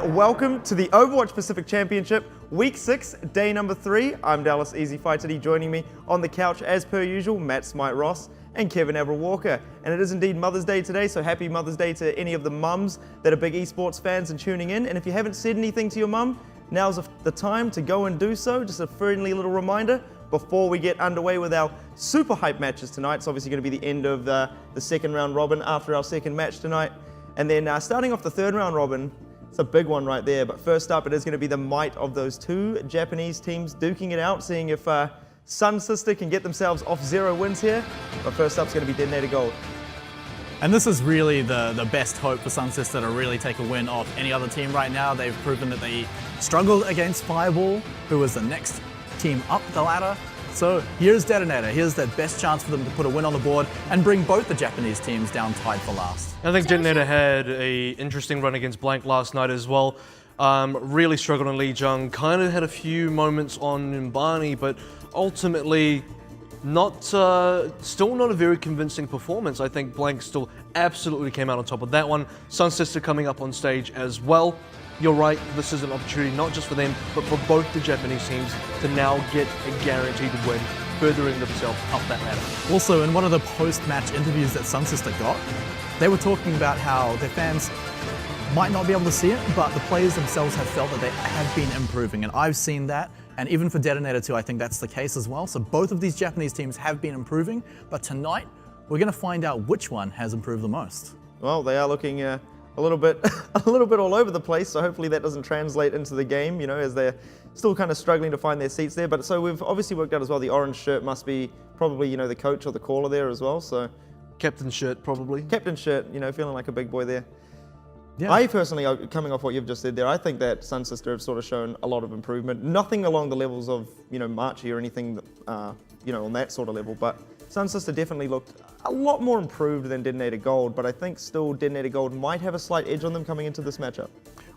welcome to the Overwatch Pacific Championship, Week 6, Day number 3. I'm Dallas Easy Fight Today. Joining me on the couch, as per usual, Matt Smite Ross and Kevin Avril Walker. And it is indeed Mother's Day today, so happy Mother's Day to any of the mums that are big esports fans and tuning in. And if you haven't said anything to your mum, now's the time to go and do so. Just a friendly little reminder before we get underway with our super hype matches tonight. It's obviously going to be the end of the second round robin after our second match tonight. And then starting off the third round robin, it's a big one right there. But first up, it is going to be the might of those two Japanese teams duking it out, seeing if SunSister can get themselves off 0 wins here. But first up is going to be DeToNator.GOLD. And this is really the best hope for SunSister to really take a win off any other team right now. They've proven that they struggled against Fireball, who was the next team up the ladder. So here's DeToNator. Here's their best chance for them to put a win on the board and bring both the Japanese teams down tied for last. I think DeToNator had an interesting run against Blank last night as well. Really struggled on Lee Jung. Kind of had a few moments on Mbani, but ultimately still not a very convincing performance. I think Blank still absolutely came out on top of that one. SunSister coming up on stage as well. You're right, this is an opportunity not just for them, but for both the Japanese teams to now get a guaranteed win, furthering themselves up that ladder. Also, in one of the post-match interviews that SunSister got, they were talking about how their fans might not be able to see it, but the players themselves have felt that they have been improving, and I've seen that. And even for DeToNator too, I think that's the case as well. So both of these Japanese teams have been improving, but tonight we're going to find out which one has improved the most. Well, they are looking a little bit all over the place, so hopefully that doesn't translate into the game, you know, as they're still kind of struggling to find their seats there. But so we've obviously worked out as well, the orange shirt must be probably, you know, the coach or the caller there as well. So Captain shirt, probably. Captain shirt, you know, feeling like a big boy there. Yeah. I personally, coming off what you've just said there, I think that SunSister have sort of shown a lot of improvement. Nothing along the levels of, you know, Marchi or anything, you know, on that sort of level. But SunSister definitely looked a lot more improved than DeToNator.GOLD. But I think still DeToNator.GOLD might have a slight edge on them coming into this matchup.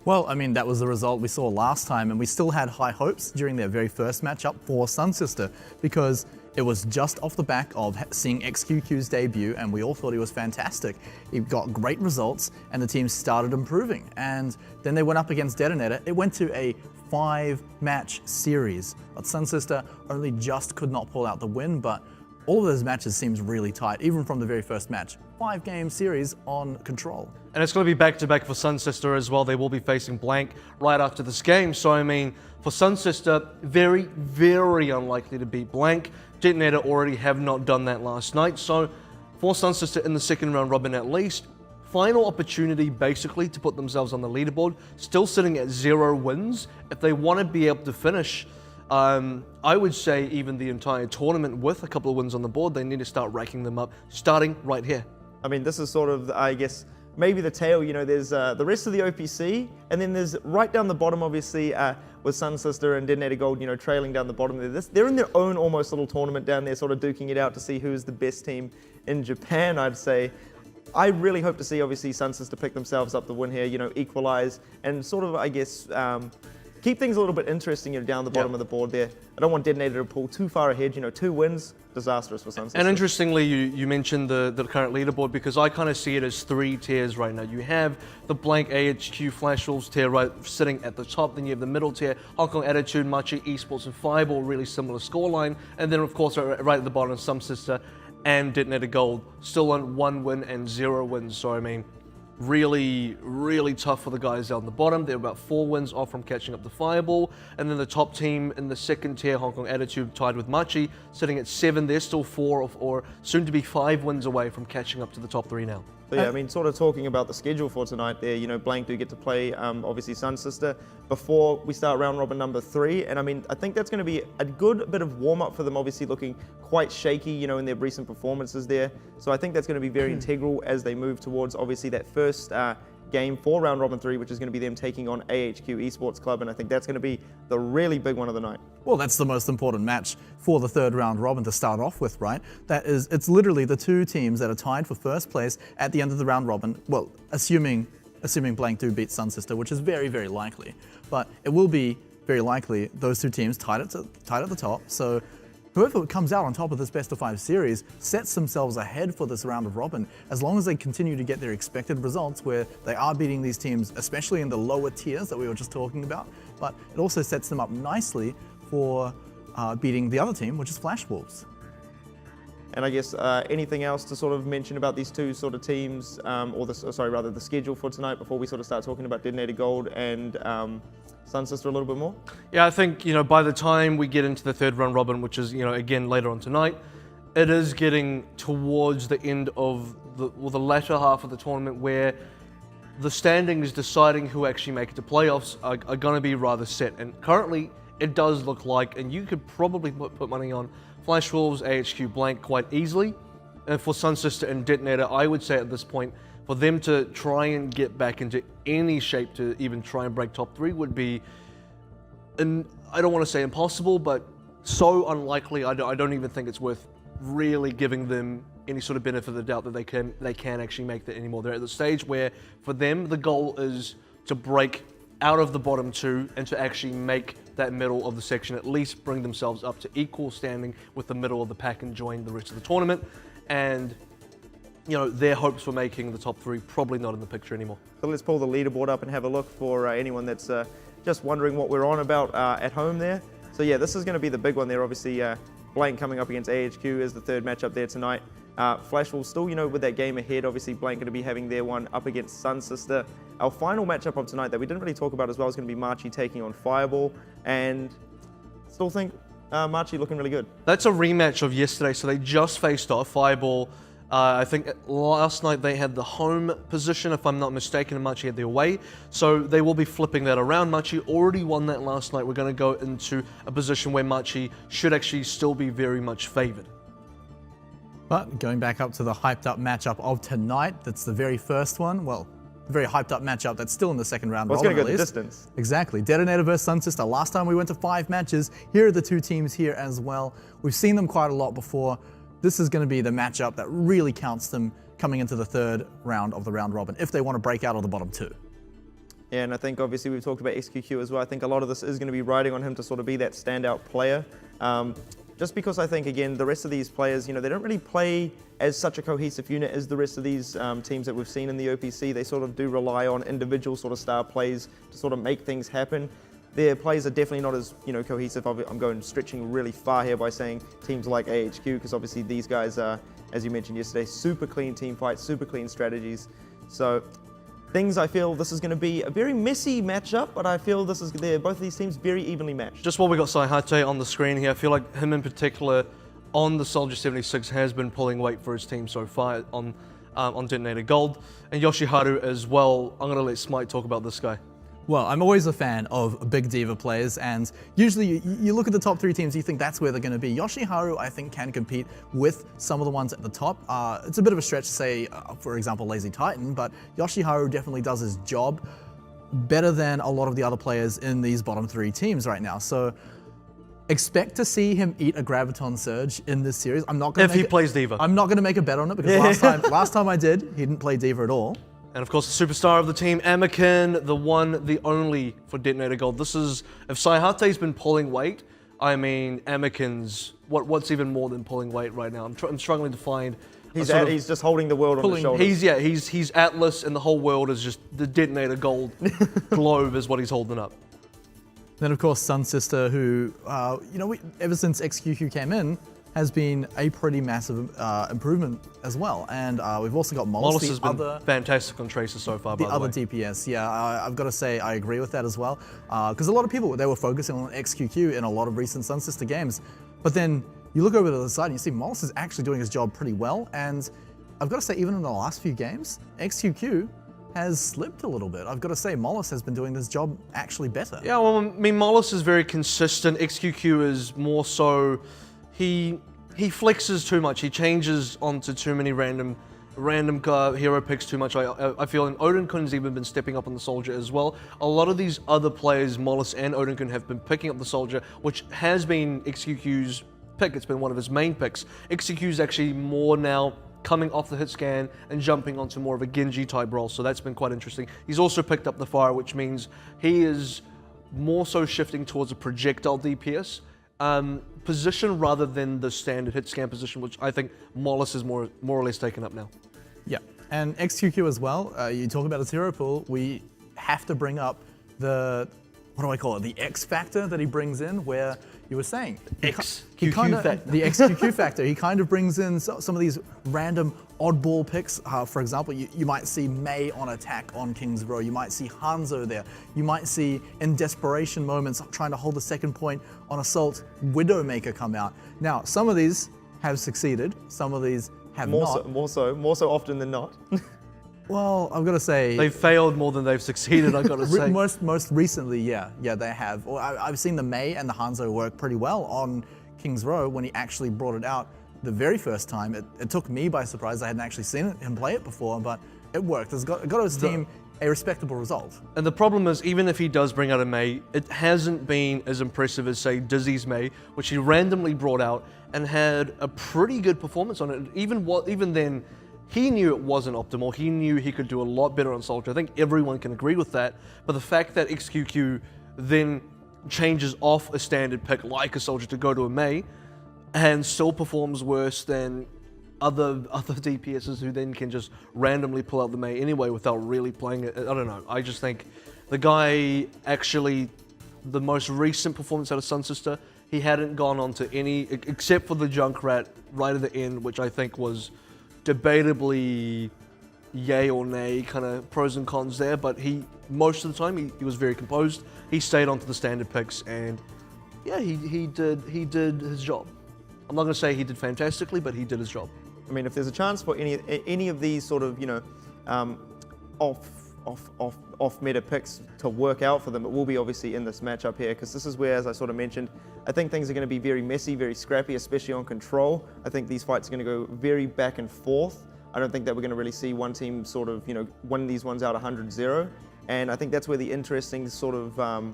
Well, I mean, that was the result we saw last time, and we still had high hopes during their very first matchup for SunSister, because it was just off the back of seeing XQQ's debut, and we all thought he was fantastic. He got great results, and the team started improving. And then they went up against DeToNator. It went to a 5-match series, but SunSister only just could not pull out the win, but all of those matches seems really tight, even from the very first match. 5-game series on Control. And it's going to be back-to-back for SunSister as well. They will be facing Blank right after this game. So, I mean, for SunSister, very, very unlikely to beat Blank. DeToNator already have not done that last night. So, for SunSister in the second round robin at least, final opportunity basically to put themselves on the leaderboard, still sitting at 0 wins. If they want to be able to finish, I would say even the entire tournament with a couple of wins on the board, they need to start racking them up, starting right here. I mean, this is sort of, I guess, maybe the tail. You know, there's the rest of the OPC, and then there's right down the bottom, obviously, with SunSister and DeToNator.GOLD, you know, trailing down the bottom there. They're in their own almost little tournament down there, sort of duking it out to see who's the best team in Japan, I'd say. I really hope to see, obviously, SunSister pick themselves up the win here, you know, equalize, and sort of, I guess, keep things a little bit interesting, you know, down the bottom of the board there. I don't want DeToNator to pull too far ahead. You know, 2 wins, disastrous for SunSister. And interestingly, you mentioned the current leaderboard, because I kind of see it as 3 tiers right now. You have the Blank AHQ Flash Wolves tier right sitting at the top. Then you have the middle tier, Hong Kong Attitude, Marchi, Esports, and Fireball, really similar scoreline. And then, of course, right at the bottom, SunSister and DeToNator.GOLD, still on 1 win and 0 wins. So, I mean, really, really tough for the guys down the bottom. They're about 4 wins off from catching up to Fireball. And then the top team in the second tier, Hong Kong Attitude, tied with Marchi, sitting at 7. They're still 4 or soon to be 5 wins away from catching up to the top 3 now. So yeah, I mean, sort of talking about the schedule for tonight there, you know, Blank do get to play, obviously, SunSister before we start round robin number 3. And I mean, I think that's going to be a good bit of warm-up for them, obviously looking quite shaky, you know, in their recent performances there. So I think that's going to be very integral as they move towards, obviously, that first game for round robin 3, which is going to be them taking on AHQ Esports Club. And I think that's going to be the really big one of the night. Well, that's the most important match for the third round robin to start off with, right? It's literally the 2 teams that are tied for first place at the end of the round robin. Well, assuming Blank do beat SunSister, which is very, very likely. But it will be very likely those 2 teams tied at the top. So whoever comes out on top of this best of 5 series sets themselves ahead for this round of robin, as long as they continue to get their expected results where they are beating these teams, especially in the lower tiers that we were just talking about, but it also sets them up nicely for beating the other team, which is Flash Wolves. And I guess anything else to sort of mention about these two sort of teams, or the schedule for tonight before we sort of start talking about DeToNator.GOLD and SunSister a little bit more? Yeah, I think, by the time we get into the third round robin, which is, again, later on tonight, it is getting towards the end of the latter half of the tournament where the standings deciding who actually make it to playoffs are going to be rather set. And currently, it does look like, and you could probably put money on Flash Wolves, AHQ Blank quite easily. And for SunSister and DeToNator, I would say at this point, for them to try and get back into any shape to even try and break top 3 would be, and I don't want to say impossible, but so unlikely. I don't even think it's worth really giving them any sort of benefit of the doubt that they can actually make that anymore. They're at the stage where for them the goal is to break out of the bottom 2 and to actually make that middle of the section, at least bring themselves up to equal standing with the middle of the pack and join the rest of the tournament. And their hopes for making the top 3 probably not in the picture anymore. So let's pull the leaderboard up and have a look for anyone that's just wondering what we're on about at home there. So yeah, this is going to be the big one there. Obviously, Blank coming up against AHQ is the third matchup there tonight. Flash will still, with that game ahead, obviously Blank going to be having their one up against SunSister. Our final matchup of tonight that we didn't really talk about as well is going to be Marchi taking on Fireball, and still think Marchi looking really good. That's a rematch of yesterday, so they just faced off. Fireball, I think last night they had the home position, if I'm not mistaken, and Marchi had the away, so they will be flipping that around. Marchi already won that last night. We're going to go into a position where Marchi should actually still be very much favored. But going back up to the hyped up matchup of tonight, that's the very first one. Well, the very hyped up matchup that's still in the second round. Well, it's going to go the distance. Exactly. DeToNator versus SunSister. Last time we went to 5 matches. Here are the 2 teams here as well. We've seen them quite a lot before. This is going to be the matchup that really counts them coming into the third round of the round robin if they want to break out of the bottom 2. Yeah, and I think obviously we've talked about XQQ as well. I think a lot of this is going to be riding on him to sort of be that standout player. Just because I think, again, the rest of these players, they don't really play as such a cohesive unit as the rest of these teams that we've seen in the OPC. They sort of do rely on individual sort of star plays to sort of make things happen. Their plays are definitely not as cohesive. I'm stretching really far here by saying teams like AHQ, because obviously these guys are, as you mentioned yesterday, super clean team fights, super clean strategies. So I feel this is going to be a very messy matchup, but I feel both of these teams very evenly matched. Just while we got Saihate on the screen here, I feel like him in particular on the Soldier 76 has been pulling weight for his team so far on DeToNator.GOLD, and Yoshiharu as well. I'm going to let Smite talk about this guy. Well, I'm always a fan of big diva players, and usually you look at the top 3 teams, you think that's where they're going to be. Yoshiharu, I think, can compete with some of the ones at the top. It's a bit of a stretch to say, for example, Lazy Titan, but Yoshiharu definitely does his job better than a lot of the other players in these bottom 3 teams right now. So expect to see him eat a Graviton Surge in this series. I'm not going to plays diva. I'm not going to make a bet on it because last time I did, he didn't play diva at all. And of course, the superstar of the team, Anakin, the one, the only for DeToNator.GOLD. This is, if Saihate's been pulling weight, I mean, Anakin's, what's even more than pulling weight right now? I'm struggling to find. He's just holding the world on his shoulders. He's Atlas, and the whole world is just the DeToNator.GOLD globe is what he's holding up. Then of course, SunSister, who, ever since XQQ came in, has been a pretty massive improvement as well. And we've also got Mollis has been fantastic on Tracer so far, by the way. The other DPS, yeah, I've got to say I agree with that as well. Because a lot of people, they were focusing on XQQ in a lot of recent SunSister games. But then you look over to the side and you see Mollis is actually doing his job pretty well. And I've got to say, even in the last few games, XQQ has slipped a little bit. I've got to say, Mollis has been doing this job actually better. Yeah, well, I mean, Mollis is very consistent. XQQ is more so, he flexes too much. He changes onto too many random hero picks too much. I feel, and Odinkun's even been stepping up on the Soldier as well. A lot of these other players, Mollis and Odinkun, have been picking up the Soldier, which has been XQQ's pick. It's been one of his main picks. XQQ's actually more now coming off the hit scan and jumping onto more of a Genji type role, so that's been quite interesting. He's also picked up the fire, which means he is more so shifting towards a projectile DPS. position rather than the standard hit scan position, which I think Mollis is more or less taken up now. Yeah, and XQQ as well. You talk about a hero pool, we have to bring up the, what do I call it, the X factor that he brings in, where you were saying. The XQQ factor. He kind of brings in some of these random oddball picks. For example, you might see Mei on attack on King's Row. You might see Hanzo there. You might see, in desperation moments, trying to hold the second point on Assault, Widowmaker come out. Now, some of these have succeeded. Some of these have not. More so often than not. Well, I've got to say... They've failed more than they've succeeded, I've got to say. Most recently, yeah, they have. Well, I've seen the Mei and the Hanzo work pretty well on King's Row when he actually brought it out the very first time. It took me by surprise. I hadn't actually seen him play it before, but it worked. It's got his team a respectable result. And the problem is, even if he does bring out a Mei, it hasn't been as impressive as, say, Dizzy's Mei, which he randomly brought out and had a pretty good performance on it. Even then, he knew it wasn't optimal. He knew he could do a lot better on Soldier. I think everyone can agree with that. But the fact that XQQ then changes off a standard pick like a Soldier to go to a Mei and still performs worse than other DPSs who then can just randomly pull out the Mei anyway without really playing it. I don't know. I just think the guy actually, the most recent performance out of SunSister, he hadn't gone on to any, except for the Junkrat right at the end, which I think was debatably yay or nay, kind of pros and cons there, but most of the time he was very composed. He stayed onto the standard picks, and yeah, he did his job. I'm not going to say he did fantastically, but he did his job. I mean, if there's a chance for any of these sort of, off meta picks to work out for them, it will be obviously in this matchup here, because this is where, as I sort of mentioned, I think things are going to be very messy, very scrappy, especially on control. I think these fights are going to go very back and forth. I don't think that we're going to really see one team sort of, win these ones out 100-0. And I think that's where the interesting sort of,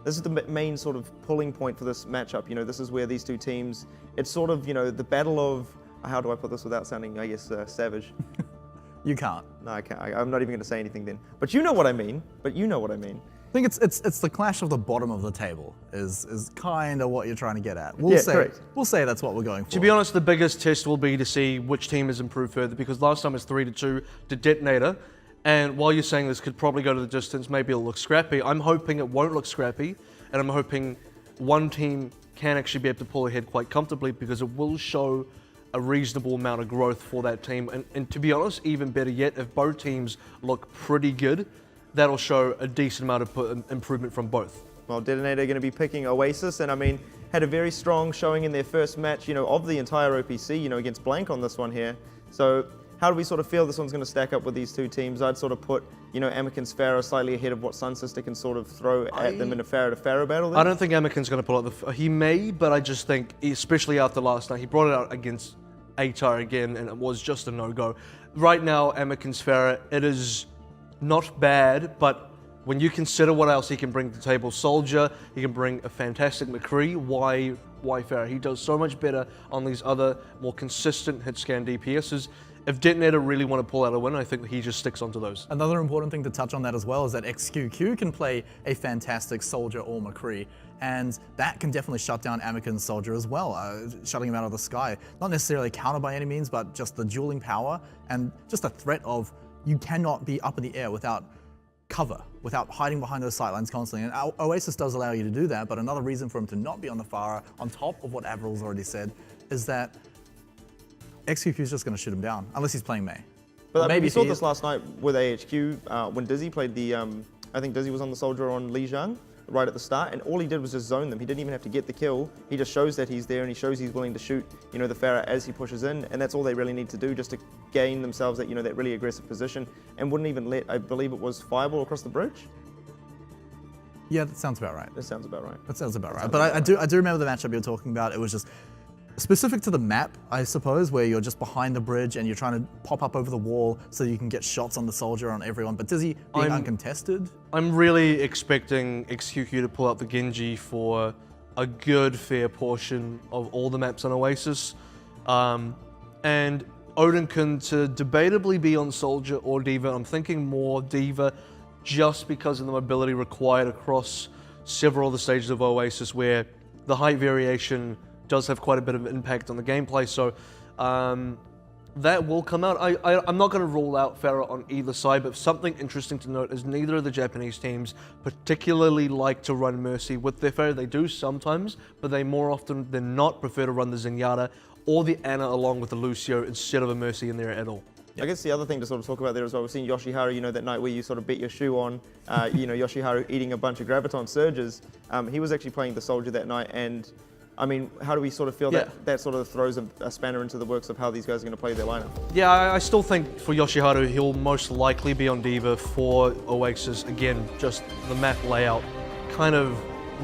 this is the main sort of pulling point for this matchup. This is where these two teams, it's sort of, the battle of, how do I put this without sounding, I guess, savage? You can't. No, I can't. I'm not even going to say anything then. But you know what I mean. I think it's the clash of the bottom of the table is kind of what you're trying to get at. We'll say that's what we're going for. To be honest, the biggest test will be to see which team has improved further, because last time it's 3-2 to DeToNator. And while you're saying this could probably go to the distance, maybe it'll look scrappy, I'm hoping it won't look scrappy, and I'm hoping one team can actually be able to pull ahead quite comfortably, because it will show a reasonable amount of growth for that team. And to be honest, even better yet, if both teams look pretty good, that'll show a decent amount of improvement from both. Well, DeToNator are going to be picking Oasis, and I mean, had a very strong showing in their first match, of the entire OPC, against Blank on this one here. So how do we sort of feel this one's going to stack up with these two teams? I'd sort of put, Amiken's Pharah slightly ahead of what SunSister can sort of throw at them in a Pharah to Pharah battle then. I don't think Amiken's going to pull out he may, but I just think, especially after last night, he brought it out against ATAR again, and it was just a no-go. Right now, Amiken's Pharah, it is not bad, but when you consider what else he can bring to the table, Soldier, he can bring a fantastic McCree, why Pharah? He does so much better on these other, more consistent hit scan DPSs. If DeToNator really want to pull out a win, I think he just sticks onto those. Another important thing to touch on that as well is that XQQ can play a fantastic Soldier or McCree, and that can definitely shut down Amiken's Soldier as well, shutting him out of the sky. Not necessarily a counter by any means, but just the dueling power and just a threat of you cannot be up in the air without cover, without hiding behind those sightlines constantly. And Oasis does allow you to do that, but another reason for him to not be on the Pharah, on top of what Averil's already said, is that XQQ is just going to shoot him down, unless he's playing Mei. But maybe we saw this last night with AHQ when Dizzy played the, I think Dizzy was on the Soldier on Li Zhang right at the start, and all he did was just zone them. He didn't even have to get the kill. He just shows that he's there, and he shows he's willing to shoot, the Pharah as he pushes in, and that's all they really need to do just to gain themselves that, that really aggressive position, and wouldn't even let, I believe it was Fireball across the bridge. Yeah, that sounds about right. That sounds about right. That sounds about right. But I do remember the matchup you're talking about. It was just specific to the map, I suppose, where you're just behind the bridge and you're trying to pop up over the wall so you can get shots on the Soldier, on everyone. But Dizzy being uncontested? I'm really expecting XQQ to pull out the Genji for a good, fair portion of all the maps on Oasis. And Odinkin to debatably be on Soldier or D.Va. I'm thinking more D.Va just because of the mobility required across several of the stages of Oasis, where the height variation does have quite a bit of impact on the gameplay. So that will come out. I'm not going to rule out Pharah on either side, but something interesting to note is neither of the Japanese teams particularly like to run Mercy with their Pharah. They do sometimes, but they more often than not prefer to run the Zenyatta or the Ana along with the Lucio instead of a Mercy in there at all. I guess the other thing to sort of talk about there as well, we've seen Yoshiharu, you know, that night where you sort of beat your shoe on, you know, Yoshiharu eating a bunch of Graviton Surges. He was actually playing the Soldier that night, and I mean, how do we sort of feel that sort of throws a spanner into the works of how these guys are going to play their lineup? Yeah, I still think for Yoshiharu, he'll most likely be on D.Va for Oasis. Again, just the map layout kind of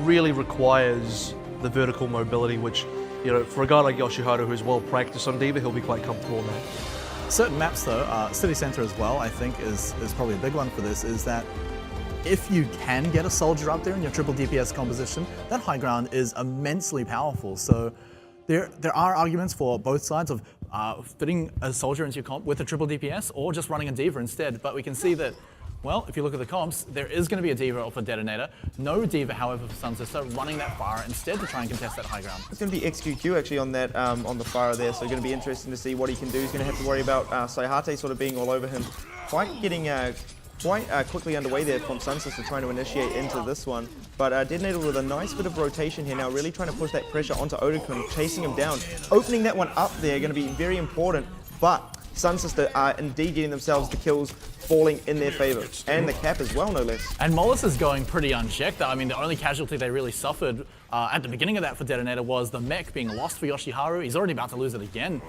really requires the vertical mobility, which, you know, for a guy like Yoshiharu who's well practiced on D.Va, he'll be quite comfortable in that. Certain maps though, City Center as well, I think is probably a big one for this, is that if you can get a soldier up there in your triple DPS composition, that high ground is immensely powerful. So there are arguments for both sides of fitting a soldier into your comp with a triple DPS or just running a D.Va instead. But we can see that, well, if you look at the comps, there is going to be a D.Va for DeToNator. No D.Va, however, for SunSister, running that fire instead to try and contest that high ground. It's going to be XQQ actually on that on the fire there, so going to be interesting to see what he can do. He's going to have to worry about Saihate sort of being all over him. Getting quite quickly underway there from SunSister trying to initiate into this one. But DeToNator with a nice bit of rotation here now, really trying to push that pressure onto Otakun, chasing him down. Opening that one up there, going to be very important, but SunSister are indeed getting themselves the kills falling in their favor. And the cap as well, no less. And Mollis is going pretty unchecked. I mean, the only casualty they really suffered at the beginning of that for DeToNator was the mech being lost for Yoshiharu. He's already about to lose it again,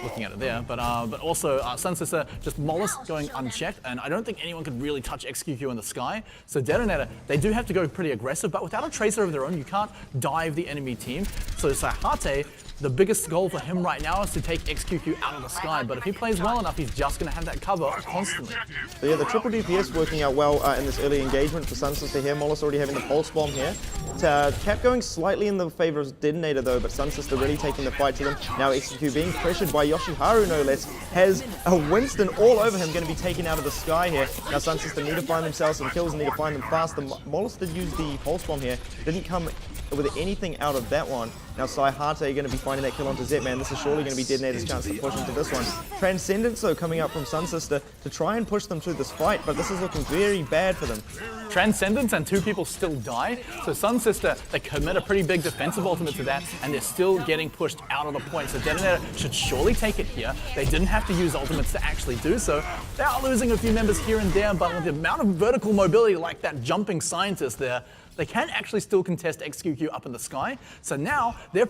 looking at it there. But also SunSister, just Mollis going unchecked, and I don't think anyone could really touch XQQ in the sky. So DeToNator, they do have to go pretty aggressive, but without a tracer of their own, you can't dive the enemy team. So Saihate, the biggest goal for him right now is to take XQQ out of the sky, but if he plays well enough, he's just going to have that cover constantly. So yeah, the triple DPS working out well in this early engagement for SunSister here. Mollis already having the pulse bomb here. Cap going slightly in the favor of DeToNator though, but SunSister really taking the fight to them. Now XQQ being pressured by Yoshiharu no less, has a Winston all over him, going to be taken out of the sky here. Now SunSister need to find themselves some kills and need to find them fast. Mollis did use the pulse bomb here, didn't come with anything out of that one. Now Saihate going to be finding that kill onto Zetman. This is surely going to be DeToNator's chance to push into this one. Transcendence though coming up from SunSister to try and push them through this fight, but this is looking very bad for them. Transcendence and two people still die. So SunSister, they commit a pretty big defensive ultimate to that, and they're still getting pushed out of the point. So DeToNator should surely take it here. They didn't have to use ultimates to actually do so. They are losing a few members here and there, but with the amount of vertical mobility like that jumping scientist there, they can actually still contest XQQ up in the sky. So now they're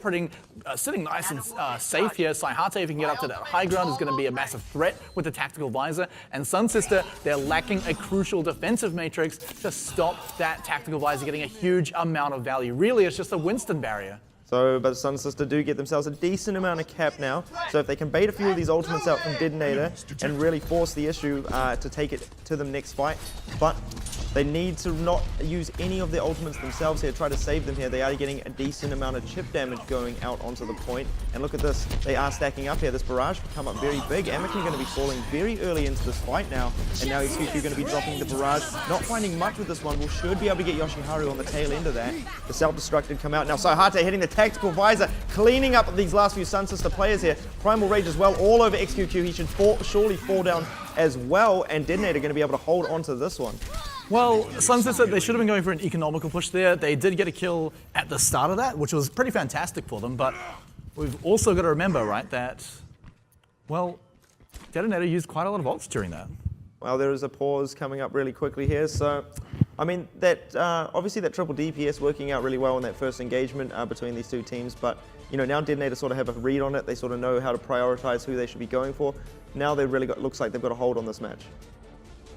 sitting nice and safe here. Saihate, if he can get up to that high ground, is going to be a massive threat with the tactical visor. And SunSister, they're lacking a crucial defensive matrix to stop that tactical visor getting a huge amount of value. Really, it's just a Winston barrier. So, but SunSister do get themselves a decent amount of cap now. So if they can bait a few of these ultimates out from DeToNator and really force the issue to take it to them next fight, but they need to not use any of their ultimates themselves here, try to save them here. They are getting a decent amount of chip damage going out onto the point. And look at this, they are stacking up here. This barrage will come up very big. Anakin going to be falling very early into this fight now. And now XQQ going to be dropping the barrage. Not finding much with this one. We should be able to get Yoshiharu on the tail end of that. The self-destructed come out. Now Saihate hitting the tactical visor, cleaning up these last few SunSister players here. Primal Rage as well, all over XQQ. He should surely fall down as well. And DeToNator going to be able to hold on to this one. Well, SunSister, they should have been going for an economical push there. They did get a kill at the start of that, which was pretty fantastic for them, but we've also got to remember, right, that, well, DeToNator used quite a lot of ults during that. Well, there is a pause coming up really quickly here, so, I mean, that obviously that triple DPS working out really well in that first engagement between these two teams, but, you know, now DeToNator sort of have a read on it. They sort of know how to prioritize who they should be going for. Now they've really looks like they've got a hold on this match.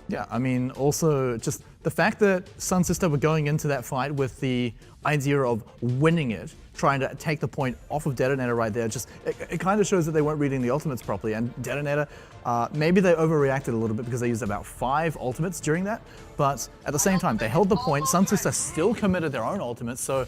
Yeah, I mean, also just the fact that SunSister were going into that fight with the idea of winning it, trying to take the point off of DeToNator right there, just it kind of shows that they weren't reading the ultimates properly. And DeToNator, maybe they overreacted a little bit because they used about 5 ultimates during that, but at the same time, they held the point. SunSister still committed their own ultimates, so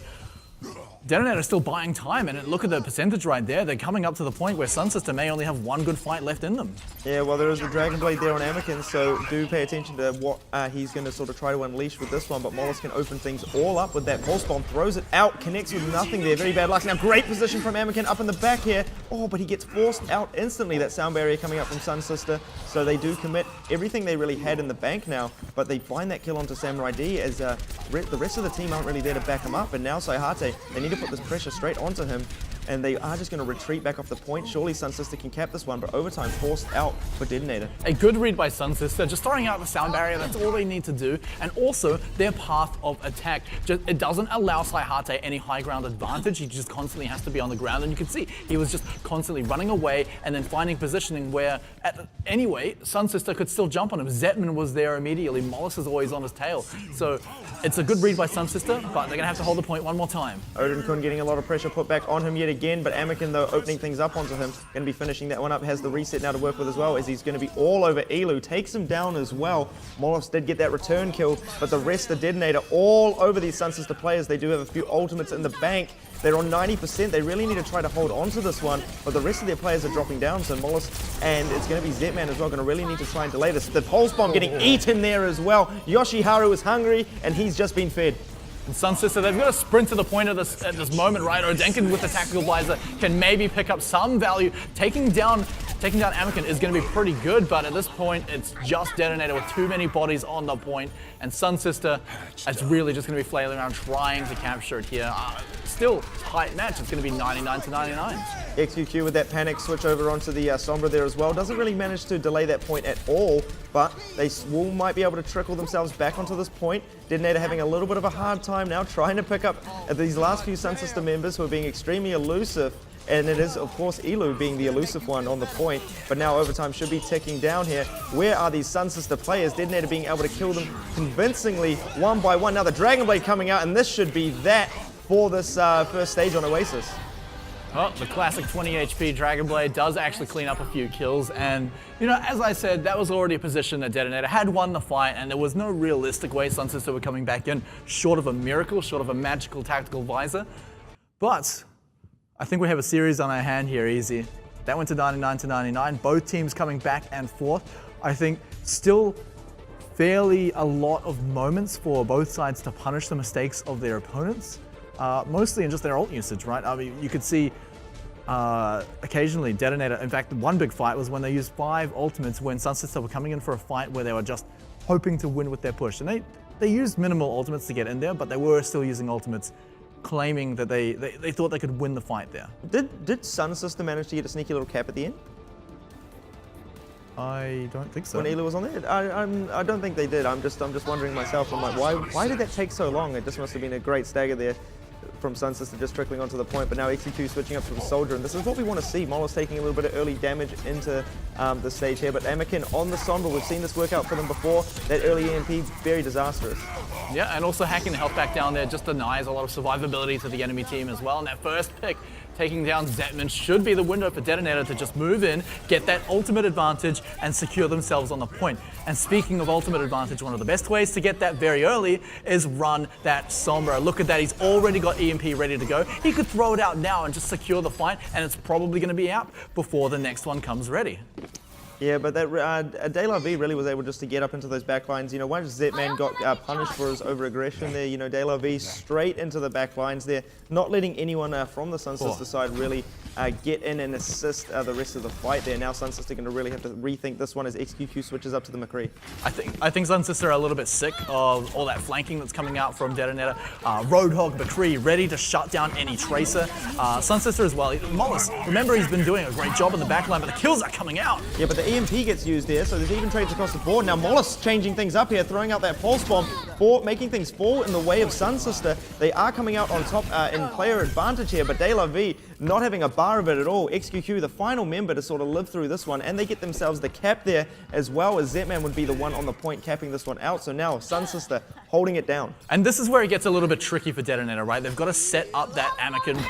DeToNator still buying time, and look at the percentage right there. They're coming up to the point where SunSister may only have one good fight left in them. Yeah, well, there is the Dragon Blade there on Anakin, so do pay attention to what he's going to sort of try to unleash with this one, but Mollis can open things all up with that Pulse Bomb, throws it out, connects with nothing there. Very bad luck. Now, great position from Anakin up in the back here. Oh, but he gets forced out instantly. That sound barrier coming up from SunSister, so they do commit everything they really had in the bank now, but they find that kill onto Samurai D as the rest of the team aren't really there to back him up, and now Saihate, they need to put this pressure straight onto him, and they are just going to retreat back off the point. Surely SunSister can cap this one, but overtime forced out for DeToNator. A good read by SunSister, just throwing out the sound barrier, that's all they need to do. And also, their path of attack, it doesn't allow Saihate any high ground advantage. He just constantly has to be on the ground, and you can see he was just constantly running away and then finding positioning where, anyway, SunSister could still jump on him. Zetman was there immediately. Mollis is always on his tail. So it's a good read by SunSister, but they're going to have to hold the point one more time. Odin Kun getting a lot of pressure put back on him yet again, but Anakin, though, opening things up onto him, going to be finishing that one up, has the reset now to work with as well, as he's going to be all over Elu, takes him down as well. Mollis did get that return kill, but the rest of DeToNator all over these SunSister players. They do have a few ultimates in the bank. They're on 90%. They really need to try to hold on to this one, but the rest of their players are dropping down, so Mollis, and it's going to be Zetman as well, going to really need to try and delay this. The Pulse Bomb getting eaten there as well. Yoshiharu is hungry, and he's just been fed. And SunSister, they've got to sprint to the point at this moment, right? Odenkin with the tactical visor can maybe pick up some value. Taking down Anakin is going to be pretty good, but at this point, it's just DeToNator with too many bodies on the point, and SunSister is really just going to be flailing around trying to capture it here. Still tight match. It's going to be 99-99. XQQ with that panic switch over onto the Sombra there as well. Doesn't really manage to delay that point at all, but they might be able to trickle themselves back onto this point. DeToNator having a little bit of a hard time now trying to pick up these last few SunSister members who are being extremely elusive. And it is, of course, Elu being the elusive one on the point. But now overtime should be ticking down here. Where are these SunSister players? DeToNator being able to kill them convincingly one by one. Now the Dragon Blade coming out, and this should be that for this first stage on Oasis. Oh, the classic 20 HP Dragon Blade does actually clean up a few kills, and you know, as I said, that was already a position that DeToNator had won the fight, and there was no realistic way SunSister were coming back in, short of a miracle, short of a magical tactical visor. But I think we have a series on our hand here, Easy. That went to 99-99, both teams coming back and forth. I think still fairly a lot of moments for both sides to punish the mistakes of their opponents. Mostly in just their ult usage, right? I mean, you could see occasionally DeToNator, in fact, one big fight was when they used 5 ultimates when SunSister were coming in for a fight where they were just hoping to win with their push. And they used minimal ultimates to get in there, but they were still using ultimates, claiming that they thought they could win the fight there. Did SunSister manage to get a sneaky little cap at the end? I don't think so. When Elu was on there? I don't think they did. I'm just wondering myself. I'm like, why did that take so long? It just must have been a great stagger there from SunSister just trickling onto the point, but now XQ switching up to the Soldier, and this is what we want to see. Mollis taking a little bit of early damage into the stage here, but Anakin on the Sombra, we've seen this work out for them before. That early EMP, very disastrous. Yeah, and also hacking the health back down there just denies a lot of survivability to the enemy team as well, and that first pick taking down Zetman should be the window for DeToNator to just move in, get that ultimate advantage, and secure themselves on the point. And speaking of ultimate advantage, one of the best ways to get that very early is run that Sombra. Look at that, he's already got EMP ready to go. He could throw it out now and just secure the fight, and it's probably going to be out before the next one comes ready. Yeah, but that De La V really was able just to get up into those backlines. You know, once Zetman got punished for his over-aggression there, you know, De La V straight into the backlines there, not letting anyone from the SunSister side really get in and assist the rest of the fight there. Now SunSister going to really have to rethink this one as XQQ switches up to the McCree. I think SunSister are a little bit sick of all that flanking that's coming out from DeToNator. Roadhog, McCree ready to shut down any tracer. SunSister as well. Mollis, remember, he's been doing a great job in the backline, but the kills are coming out. Yeah, but the EMP gets used there, so there's even trades across the board. Now Mollis changing things up here, throwing out that pulse bomb, making things fall in the way of SunSister. They are coming out on top in player advantage here, but De La V not having a bar of it at all. XQQ, the final member to sort of live through this one, and they get themselves the cap there, as well as Zetman would be the one on the point capping this one out. So now SunSister holding it down. And this is where it gets a little bit tricky for DeToNator, right? They've got to set up that Anakin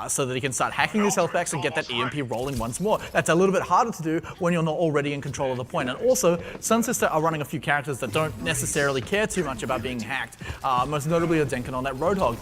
so that he can start hacking his health packs and get that EMP rolling once more. That's a little bit harder to do when you're not already in control of the point. And also, SunSister are running a few characters that don't necessarily care too much about being hacked, most notably a Denken on that Roadhog.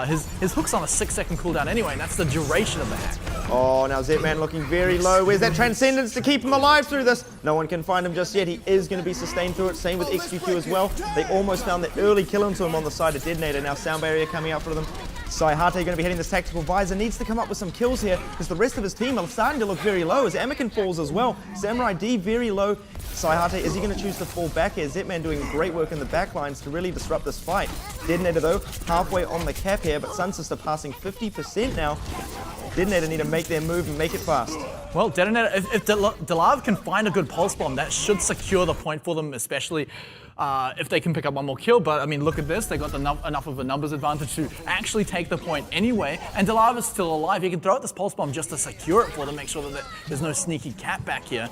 His hook's on a 6-second cooldown anyway, and that's the duration of the hack. Oh, now Zetman looking very low. Where's that Transcendence to keep him alive through this? No one can find him just yet. He is going to be sustained through it. Same with XQQ as well. They almost found the early kill into him on the side of DeToNator. Now Sound Barrier coming out for them. Saihate going to be hitting this Tactical Visor. Needs to come up with some kills here because the rest of his team are starting to look very low as Anakin falls as well. Samurai D very low. Saihate, is he going to choose to fall back here? Zetman doing great work in the backlines to really disrupt this fight. DeToNator though, halfway on the cap here, but SunSister passing 50% now. DeToNator need to make their move and make it fast. Well, DeToNator, if Delav can find a good pulse bomb, that should secure the point for them, especially if they can pick up one more kill. But I mean, look at this. They got enough of a numbers advantage to actually take the point anyway. And Delav is still alive. He can throw out this pulse bomb just to secure it for them, make sure that there's no sneaky cap back here.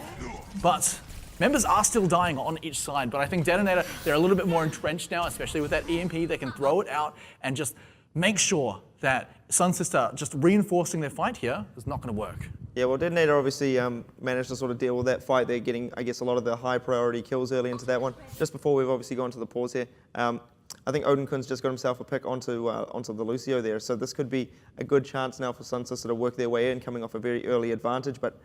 But members are still dying on each side. But I think DeToNator, they're a little bit more entrenched now, especially with that EMP. They can throw it out and just make sure that SunSister just reinforcing their fight here is not going to work. Yeah, well, DeToNator obviously managed to sort of deal with that fight. They're getting, I guess, a lot of the high priority kills early into that one. Just before we've obviously gone to the pause here, I think Odinkun's just got himself a pick onto the Lucio there. So this could be a good chance now for SunSister to work their way in, coming off a very early advantage. But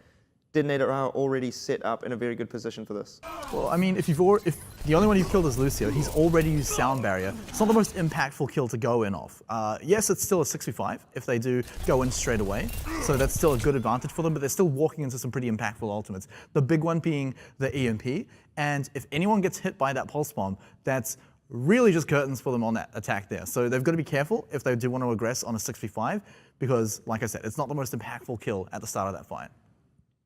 DeToNator are already set up in a very good position for this. Well, I mean, if the only one you've killed is Lucio, he's already used Sound Barrier. It's not the most impactful kill to go in off. Yes, it's still a 6v5 if they do go in straight away, so that's still a good advantage for them, but they're still walking into some pretty impactful ultimates. The big one being the EMP, and if anyone gets hit by that pulse bomb, that's really just curtains for them on that attack there. So they've got to be careful if they do want to aggress on a 6v5, because, like I said, it's not the most impactful kill at the start of that fight.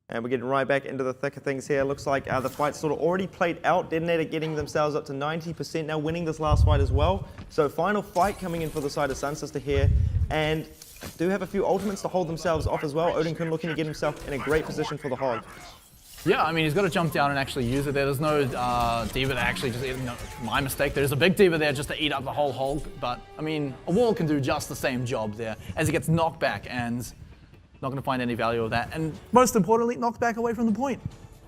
And we're getting right back into the thick of things here. Looks like the fight's sort of already played out. DeToNator getting themselves up to 90% now, winning this last fight as well. So final fight coming in for the side of SunSister here. And do have a few ultimates to hold themselves off as well. Odinkun looking to get himself in a great position for the hog. Yeah, I mean, he's got to jump down and actually use it there. There's no diva that actually just, no, my mistake. There's a big diva there just to eat up the whole hog. But, I mean, a wall can do just the same job there as he gets knocked back and not going to find any value of that. And most importantly, knocked back away from the point.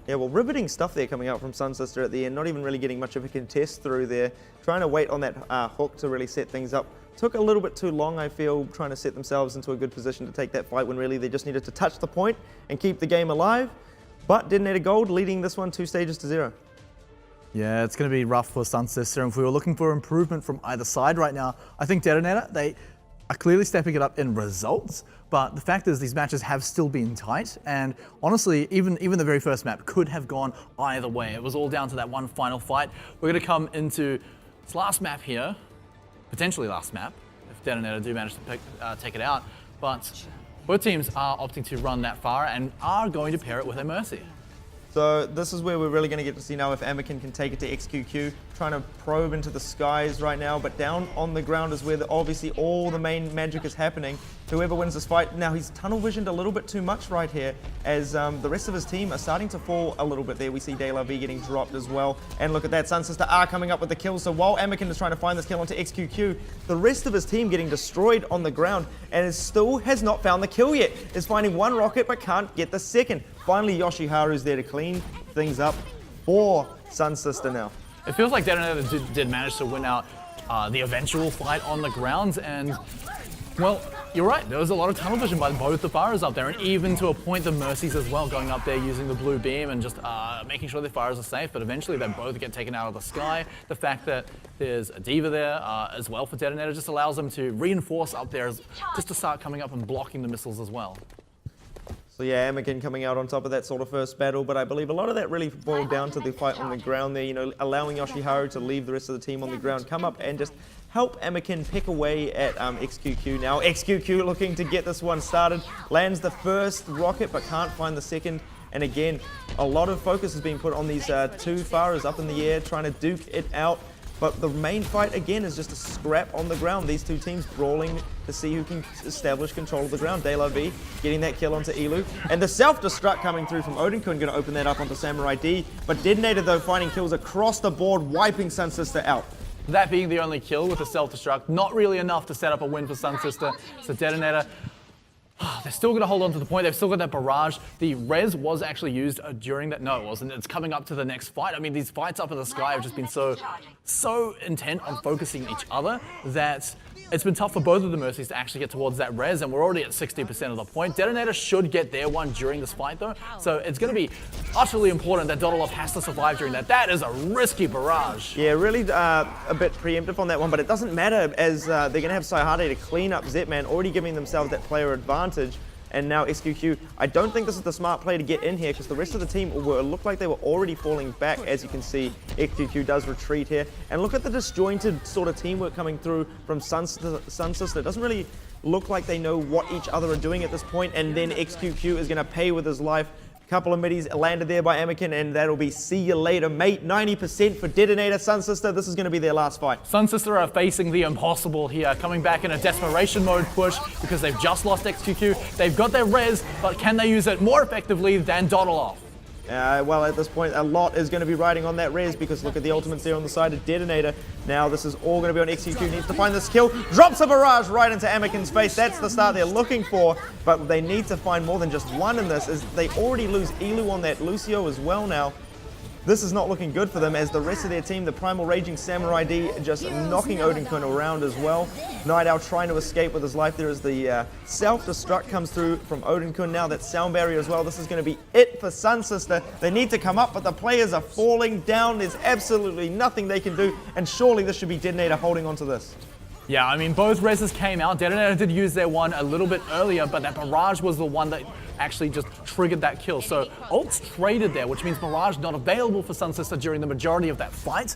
Yeah, well, riveting stuff there coming out from SunSister at the end. Not even really getting much of a contest through there. Trying to wait on that hook to really set things up. Took a little bit too long, I feel, trying to set themselves into a good position to take that fight when really they just needed to touch the point and keep the game alive. But DeToNator.GOLD leading this one 2 stages to 0. Yeah, it's going to be rough for SunSister. And if we were looking for improvement from either side right now, I think DeToNator, they are clearly stepping it up in results. But the fact is, these matches have still been tight, and honestly, even the very first map could have gone either way. It was all down to that one final fight. We're going to come into this last map here, potentially last map, if DeToNator do manage to take it out. But both teams are opting to run that far and are going to pair it with a Mercy. So this is where we're really going to get to see now if Anakin can take it to XQQ. Trying to probe into the skies right now, but down on the ground is where obviously all the main magic is happening. Whoever wins this fight, now he's tunnel visioned a little bit too much right here as the rest of his team are starting to fall a little bit there. We see De La V getting dropped as well. And look at that, SunSister are coming up with the kill. So while Anakin is trying to find this kill onto XQQ, the rest of his team getting destroyed on the ground and still has not found the kill yet. Is finding one rocket but can't get the second. Finally, Yoshiharu's there to clean things up for SunSister now. It feels like DeToNator did manage to win out the eventual fight on the ground, and, well, you're right, there was a lot of tunnel vision by both the firers up there, and even to a point the Mercies as well, going up there using the blue beam and just making sure their firers are safe, but eventually they both get taken out of the sky. The fact that there's a diva there as well for DeToNator just allows them to reinforce up there just to start coming up and blocking the missiles as well. So yeah, Anakin coming out on top of that sort of first battle, but I believe a lot of that really boiled down to the fight on the ground there, you know, allowing Yoshiharu to leave the rest of the team on the ground, come up and just help Anakin pick away at XQQ. Now XQQ looking to get this one started, lands the first rocket but can't find the second. And again, a lot of focus has been put on these two firers up in the air, trying to duke it out. But the main fight, again, is just a scrap on the ground. These two teams brawling to see who can establish control of the ground. De La V getting that kill onto Elu. And the self-destruct coming through from Odinkun, going to open that up onto Samurai D. But DeToNator, though, finding kills across the board, wiping SunSister out. That being the only kill with the self-destruct, not really enough to set up a win for SunSister. So DeToNator They're still going to hold on to the point. They've still got that barrage. The res was actually used during that. No, it wasn't. It's coming up to the next fight. I mean, these fights up in the sky have just been so intent on focusing each other that it's been tough for both of the Mercies to actually get towards that res, and we're already at 60% of the point. DeToNator should get their one during this fight, though, so it's going to be utterly important that Dotolov has to survive during that. That is a risky barrage. Yeah, really a bit preemptive on that one, but it doesn't matter as they're going to have Saihade to clean up Zetman, already giving themselves that player advantage. And now XQQ, I don't think this is the smart play to get in here because the rest of the team looked like they were already falling back. As you can see, XQQ does retreat here. And look at the disjointed sort of teamwork coming through from SunSister. It doesn't really look like they know what each other are doing at this point. And then XQQ is going to pay with his life. Couple of middies landed there by Anakin, and that'll be see you later, mate. 90% for DeToNator. SunSister, this is going to be their last fight. SunSister are facing the impossible here, coming back in a desperation mode push because they've just lost XQQ. They've got their res, but can they use it more effectively than Dotolov? Well, at this point, a lot is going to be riding on that res because look at the ultimates there on the side of DeToNator. Now this is all going to be on XQQ. Needs to find this kill. Drops a barrage right into Anakin's face. That's the start they're looking for, but they need to find more than just one in this, as they already lose Elu on that Lucio as well now. This is not looking good for them as the rest of their team, the Primal Raging Samurai D, just knocking Odinkun around as well. Night Owl trying to escape with his life there as the self-destruct comes through from Odinkun. Now that sound barrier as well. This is going to be it for SunSister. They need to come up, but the players are falling down. There's absolutely nothing they can do, and surely this should be DeToNator holding on to this. Yeah, I mean, both reses came out. DeToNator did use their one a little bit earlier, but that barrage was the one that actually just triggered that kill. So ults traded there, which means barrage not available for SunSister during the majority of that fight.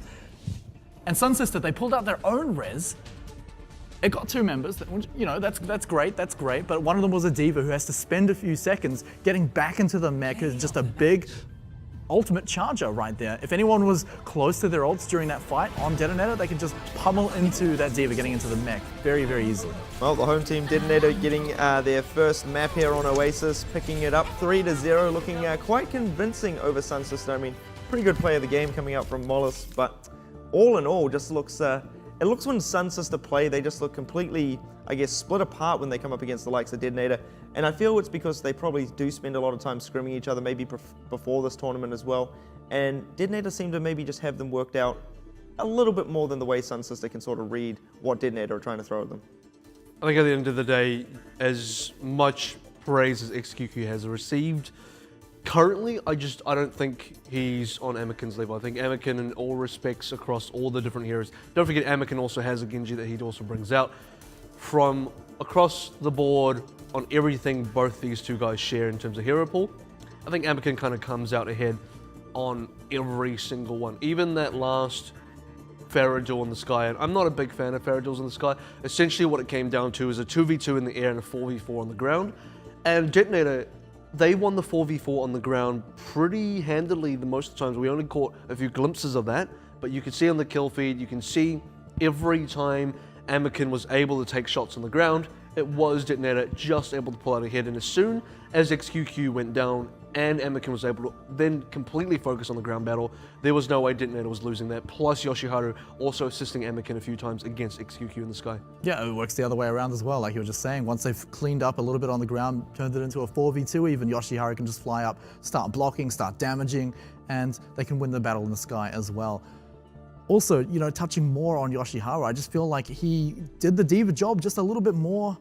And SunSister, they pulled out their own res. It got two members, you know, that's great, but one of them was a diva who has to spend a few seconds getting back into the mech. Is just a big ultimate charger right there. If anyone was close to their ults during that fight on DeToNator, they could just pummel into that diva getting into the mech very, very easily. Well, the home team, DeToNator, getting their first map here on Oasis, picking it up 3-0, looking quite convincing over SunSister. I mean, pretty good play of the game coming out from Mollis, but all in all, just looks, it looks when SunSister play, they just look completely, I guess, split apart when they come up against the likes of DeToNator. And I feel it's because they probably do spend a lot of time scrimming each other, maybe before this tournament as well. And DeToNator seem to maybe just have them worked out a little bit more than the way SunSister can sort of read what DeToNator are trying to throw at them. I think at the end of the day, as much praise as XQQ has received, currently, I don't think he's on Anakin's level. I think Anakin, in all respects, across all the different heroes. Don't forget, Anakin also has a Genji that he also brings out. From across the board, on everything both these two guys share in terms of hero pool, I think Anakin kind of comes out ahead on every single one. Even that last Pharah duel in the sky, and I'm not a big fan of Pharah duels in the sky. Essentially what it came down to is a 2v2 in the air and a 4v4 on the ground. And DeToNator, they won the 4v4 on the ground pretty handily the most of the times. We only caught a few glimpses of that, but you can see on the kill feed, you can see every time Anakin was able to take shots on the ground, it was DeToNator just able to pull out ahead. And as soon as XQQ went down and Anakin was able to then completely focus on the ground battle, there was no way DeToNator was losing that. Plus Yoshiharu also assisting Anakin a few times against XQQ in the sky. Yeah, it works the other way around as well, like you were just saying. Once they've cleaned up a little bit on the ground, turned it into a 4v2, even Yoshiharu can just fly up, start blocking, start damaging, and they can win the battle in the sky as well. Also, you know, touching more on Yoshiharu, I just feel like he did the diva job just a little bit more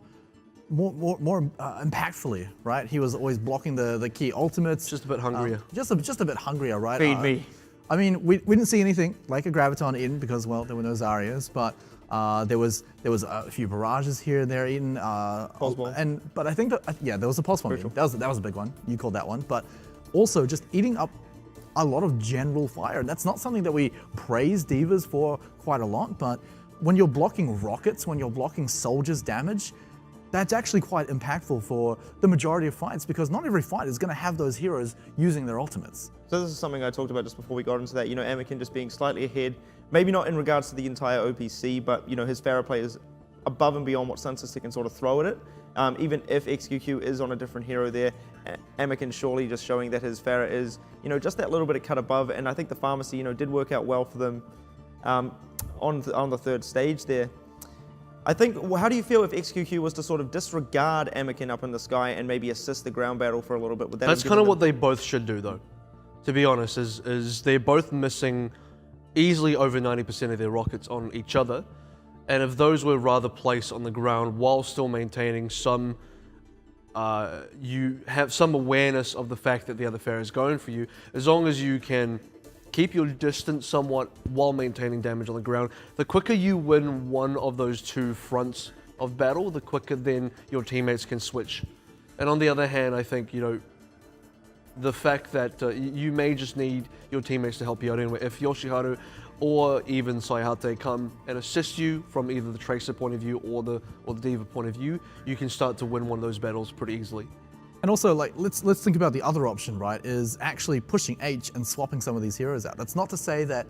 impactfully, right? He was always blocking the key ultimates. Just a bit hungrier. Just a bit hungrier, right? Feed me. I mean, we didn't see anything like a Graviton in because, well, there were no Zaryas, but there was a few barrages here and there eaten. But I think that, yeah, there was a pulse bomb. That was a big one. You called that one. But also just eating up a lot of general fire. And that's not something that we praise divas for quite a lot, but when you're blocking rockets, when you're blocking soldiers' damage, that's actually quite impactful for the majority of fights because not every fight is going to have those heroes using their ultimates. So this is something I talked about just before we got into that, you know, Anakin just being slightly ahead, maybe not in regards to the entire OPC, but, you know, his Pharah play is above and beyond what SunSister can sort of throw at it. Even if XQQ is on a different hero there, Anakin surely just showing that his Pharah is, you know, just that little bit of cut above, and I think the pharmacy, you know, did work out well for them on the third stage there. I think, well, how do you feel if XQQ was to sort of disregard Anakin up in the sky and maybe assist the ground battle for a little bit? Would that That's kind of what they both should do, though. To be honest, is they're both missing easily over 90% of their rockets on each other, and if those were rather placed on the ground while still maintaining some, you have some awareness of the fact that the other Pharaoh is going for you, as long as you can keep your distance somewhat while maintaining damage on the ground, the quicker you win one of those two fronts of battle, the quicker then your teammates can switch. And on the other hand, I think, you know, the fact that you may just need your teammates to help you out anyway. If Yoshiharu or even Sayate come and assist you from either the Tracer point of view or the Diva point of view, you can start to win one of those battles pretty easily. And also, like, let's think about the other option, right? Is actually pushing H and swapping some of these heroes out. That's not to say that,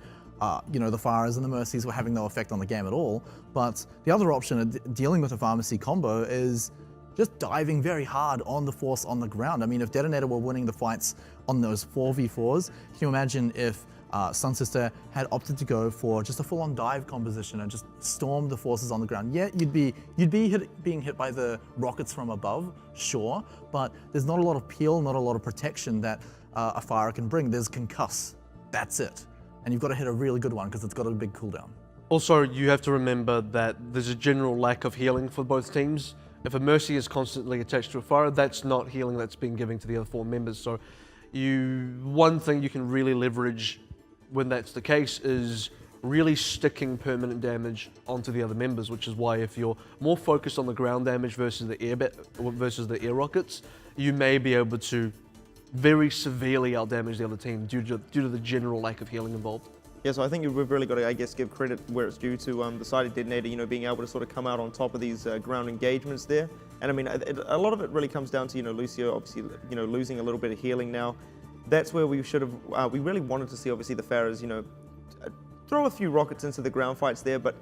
you know, the Pharahs and the Mercies were having no effect on the game at all, but the other option of dealing with a Pharmacy combo is just diving very hard on the force on the ground. I mean, if DeToNator were winning the fights on those 4v4s, can you imagine if SunSister had opted to go for just a full-on dive composition and just storm the forces on the ground? Yeah, you'd be being hit by the rockets from above, sure, but there's not a lot of peel, not a lot of protection that a Pharah can bring. There's concuss, that's it. And you've got to hit a really good one because it's got a big cooldown. Also, you have to remember that there's a general lack of healing for both teams. If a Mercy is constantly attached to a Pharah, that's not healing that's being given to the other four members. So one thing you can really leverage when that's the case is really sticking permanent damage onto the other members, which is why if you're more focused on the ground damage versus the air rockets, you may be able to very severely outdamage the other team due to the general lack of healing involved. Yeah, so I think we've really got to, I guess, give credit where it's due to the side of DeToNator, you know, being able to sort of come out on top of these ground engagements there. And I mean, a lot of it really comes down to, you know, Lucio obviously, you know, losing a little bit of healing now. That's where we should have, we really wanted to see, obviously, the Pharaohs, you know, throw a few rockets into the ground fights there, but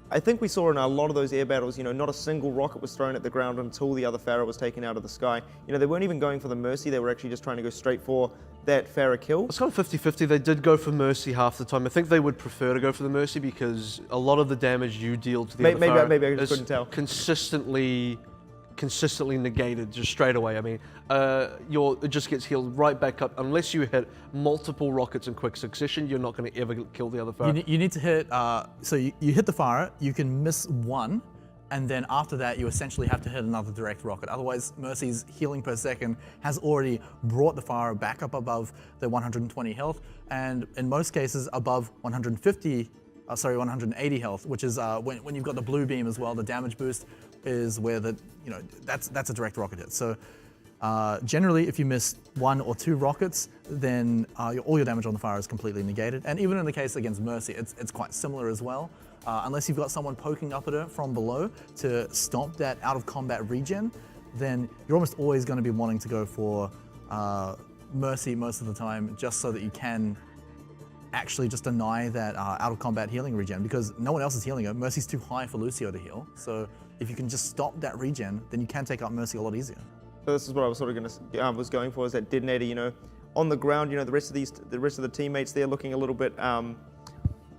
I think we saw in a lot of those air battles, you know, not a single rocket was thrown at the ground until the other Pharaoh was taken out of the sky. You know, they weren't even going for the Mercy, they were actually just trying to go straight for that Pharaoh kill. It's kind of 50-50. They did go for Mercy half the time. I think they would prefer to go for the Mercy because a lot of the damage you deal to the other Pharaoh maybe I just couldn't tell. Consistently negated just straight away. I mean, it just gets healed right back up. Unless you hit multiple rockets in quick succession, you're not going to ever kill the other Pharaoh. You need to hit, so you hit the Pharah, you can miss one, and then after that you essentially have to hit another direct rocket. Otherwise, Mercy's healing per second has already brought the Pharah back up above the 120 health, and in most cases above 180 health, which is when you've got the blue beam as well, the damage boost is where that's a direct rocket hit. So generally, if you miss one or two rockets, then all your damage on the Pharah is completely negated. And even in the case against Mercy, it's quite similar as well. Unless you've got someone poking up at her from below to stop that out of combat regen, then you're almost always going to be wanting to go for Mercy most of the time, just so that you can actually just deny that out of combat healing regen, because no one else is healing her. Mercy's too high for Lucio to heal. So if you can just stop that regen, then you can take out Mercy a lot easier. So this is what I was sort of was going for, is that DeToNator, you know, on the ground, you know, the rest of the teammates there looking a little bit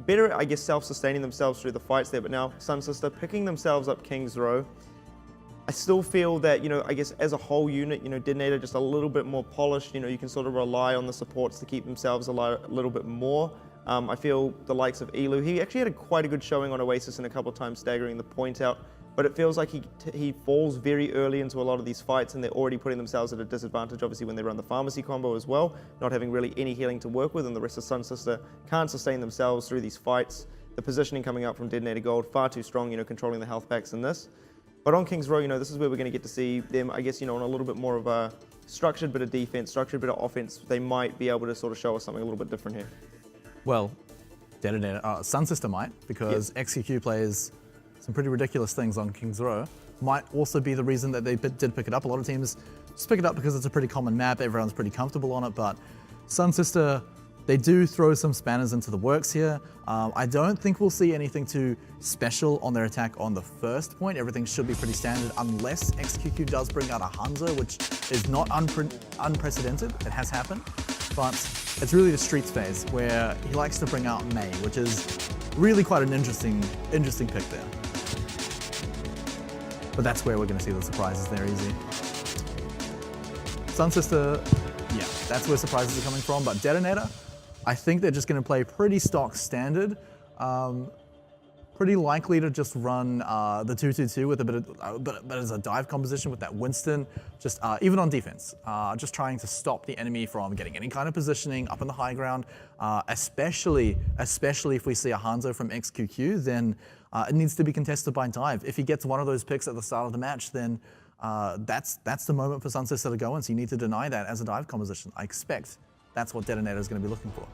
better, I guess, self-sustaining themselves through the fights there. But now SunSister picking themselves up King's Row. I still feel that, you know, I guess as a whole unit, you know, DeToNator just a little bit more polished. You know, you can sort of rely on the supports to keep themselves alive a little bit more. I feel the likes of Elu, he actually had quite a good showing on Oasis and a couple of times staggering the point out, but it feels like he falls very early into a lot of these fights, and they're already putting themselves at a disadvantage, obviously, when they run the Pharmacy combo as well, not having really any healing to work with, and the rest of SunSister can't sustain themselves through these fights. The positioning coming up from DeToNator.GOLD, far too strong, you know, controlling the health packs in this. But on King's Row, you know, this is where we're going to get to see them, I guess, you know, on a little bit more of a structured bit of defense, structured bit of offense. They might be able to sort of show us something a little bit different here. Well, SunSister might, because XQQ plays some pretty ridiculous things on King's Row. Might also be the reason that they did pick it up. A lot of teams just pick it up because it's a pretty common map, everyone's pretty comfortable on it, but SunSister, they do throw some spanners into the works here. I don't think we'll see anything too special on their attack on the first point. Everything should be pretty standard unless XQQ does bring out a Hanzo, which is not unprecedented. It has happened, but it's really the Streets phase where he likes to bring out Mei, which is really quite an interesting pick there. but that's where we're going to see the surprises there, easy. SunSister, yeah, that's where surprises are coming from, but DeToNator, I think they're just going to play pretty stock standard. Pretty likely to just run the 2-2-2 with a bit of, but as a dive composition with that Winston, just even on defense, just trying to stop the enemy from getting any kind of positioning up in the high ground, especially if we see a Hanzo from XQQ, then it needs to be contested by dive. If he gets one of those picks at the start of the match, then that's the moment for SunSister to go in, so you need to deny that as a dive composition. I expect that's what DeToNator is going to be looking for.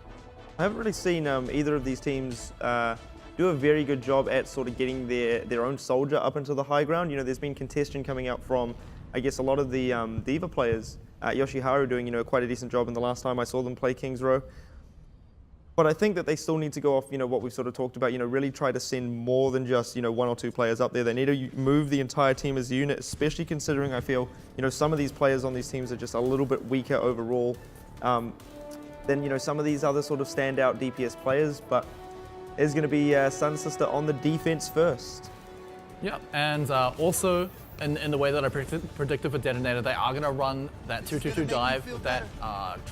I haven't really seen either of these teams do a very good job at sort of getting their own soldier up into the high ground. You know, there's been contention coming out from, I guess, a lot of the Diva players. Yoshiharu doing, you know, quite a decent job in the last time I saw them play Kings Row. But I think that they still need to go off, you know, what we've sort of talked about, you know, really try to send more than just, you know, 1 or 2 players up there. They need to move the entire team as a unit, especially considering I feel, you know, some of these players on these teams are just a little bit weaker overall than, you know, some of these other sort of standout DPS players. But is going to be SunSister on the defense first. Yeah, and also in the way that I predicted for DeToNator, they are going to run that 2-2-2 dive with that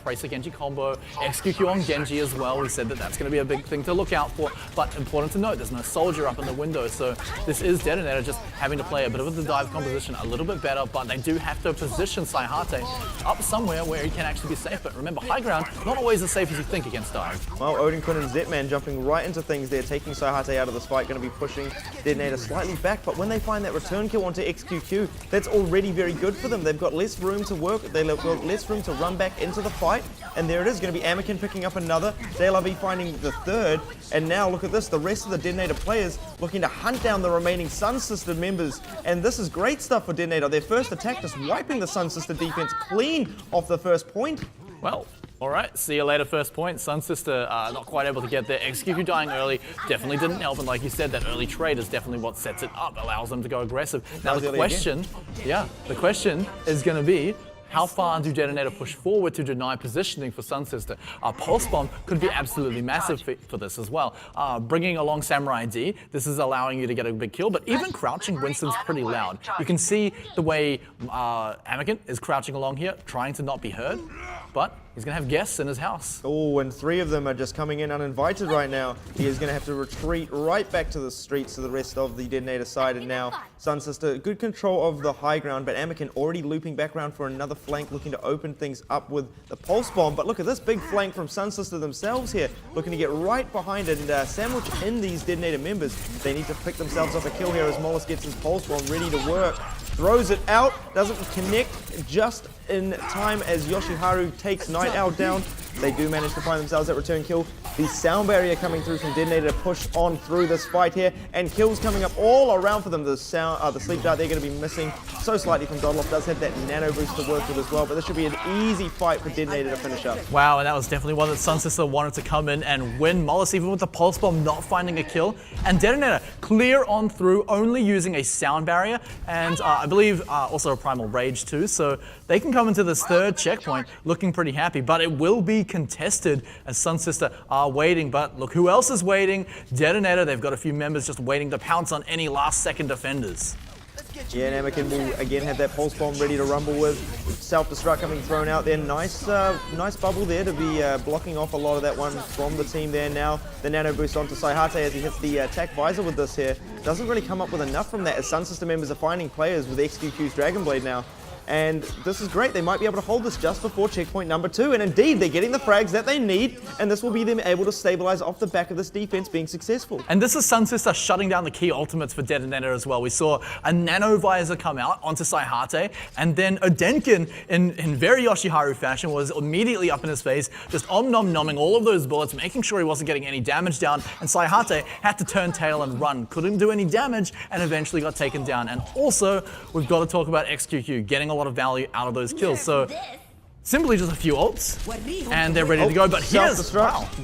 Tracer Genji combo, XQQ on Genji as well. We said that that's going to be a big thing to look out for, but important to note, there's no soldier up in the window, so this is DeToNator just having to play a bit of the dive composition a little bit better, but they do have to position Saihate up somewhere where he can actually be safe. But remember, high ground, not always as safe as you think against dive. Well, Odin-kun and Zetman jumping right into things there, taking Saihate out of this fight, going to be pushing DeToNator slightly back, but when they find that return kill onto XQQ, that's already very good for them. They've got less room to work, they've got less room to run back into the fight, and there it is, going to be Anakin picking up another, DLRV finding the third, and now look at this, the rest of the DeToNator players looking to hunt down the remaining SunSister members, and this is great stuff for DeToNator. Their first attack just wiping the SunSister defense clean off the first point. Well, all right, see you later, first point. SunSister not quite able to get there. XQQ dying early definitely didn't help, and like you said, that early trade is definitely what sets it up, allows them to go aggressive. Now the question is going to be, how far do DeToNator push forward to deny positioning for SunSister? Pulse Bomb could be absolutely massive for this as well. Bringing along Samurai D, this is allowing you to get a big kill, but even crouching Winston's pretty loud. You can see the way Anakin is crouching along here, trying to not be heard, but he's going to have guests in his house. Oh, and 3 of them are just coming in uninvited right now. He is going to have to retreat right back to the streets to the rest of the DeToNator side, and now SunSister, good control of the high ground, but Anakin already looping back around for another flank, looking to open things up with the Pulse Bomb. But look at this big flank from SunSister themselves here, looking to get right behind it and sandwich in these DeToNator members. They need to pick themselves up a kill here as Mollis gets his Pulse Bomb ready to work. Throws it out, doesn't connect just in time as Yoshiharu takes Night Owl down. They do manage to find themselves that return kill. The sound barrier coming through from DeToNator to push on through this fight here, and kills coming up all around for them. The sleep dart they're going to be missing so slightly from Dodloff. Does have that nano boost to work with as well, but this should be an easy fight for DeToNator to finish up. Wow, and that was definitely one that SunSister wanted to come in and win. Mollis, even with the Pulse Bomb, not finding a kill, and DeToNator clear on through, only using a sound barrier, and I believe also a Primal Rage too, so they can come into this third checkpoint looking pretty happy, but it will be contested as SunSister are waiting. But look who else is waiting. DeToNator, they've got a few members just waiting to pounce on any last-second defenders. Yeah, and Anakin will again have that Pulse Bomb ready to rumble with. Self-destruct coming thrown out there. Nice bubble there to be blocking off a lot of that one from the team there. Now the nano boost onto Saihate as he hits the attack visor with this here. Doesn't really come up with enough from that as SunSister members are finding players with XQQ's Dragon Blade now. And this is great. They might be able to hold this just before checkpoint number 2. And indeed, they're getting the frags that they need. And this will be them able to stabilize off the back of this defense being successful. And this is SunSister shutting down the key ultimates for DeToNator as well. We saw a nano visor come out onto Saihate. And then Odenkin, in very Yoshiharu fashion, was immediately up in his face, just nom-nom-nomming all of those bullets, making sure he wasn't getting any damage down. And Saihate had to turn tail and run. Couldn't do any damage and eventually got taken down. And also, we've got to talk about XQQ getting a lot of value out of those kills. So simply just a few ults and they're ready to go. But here's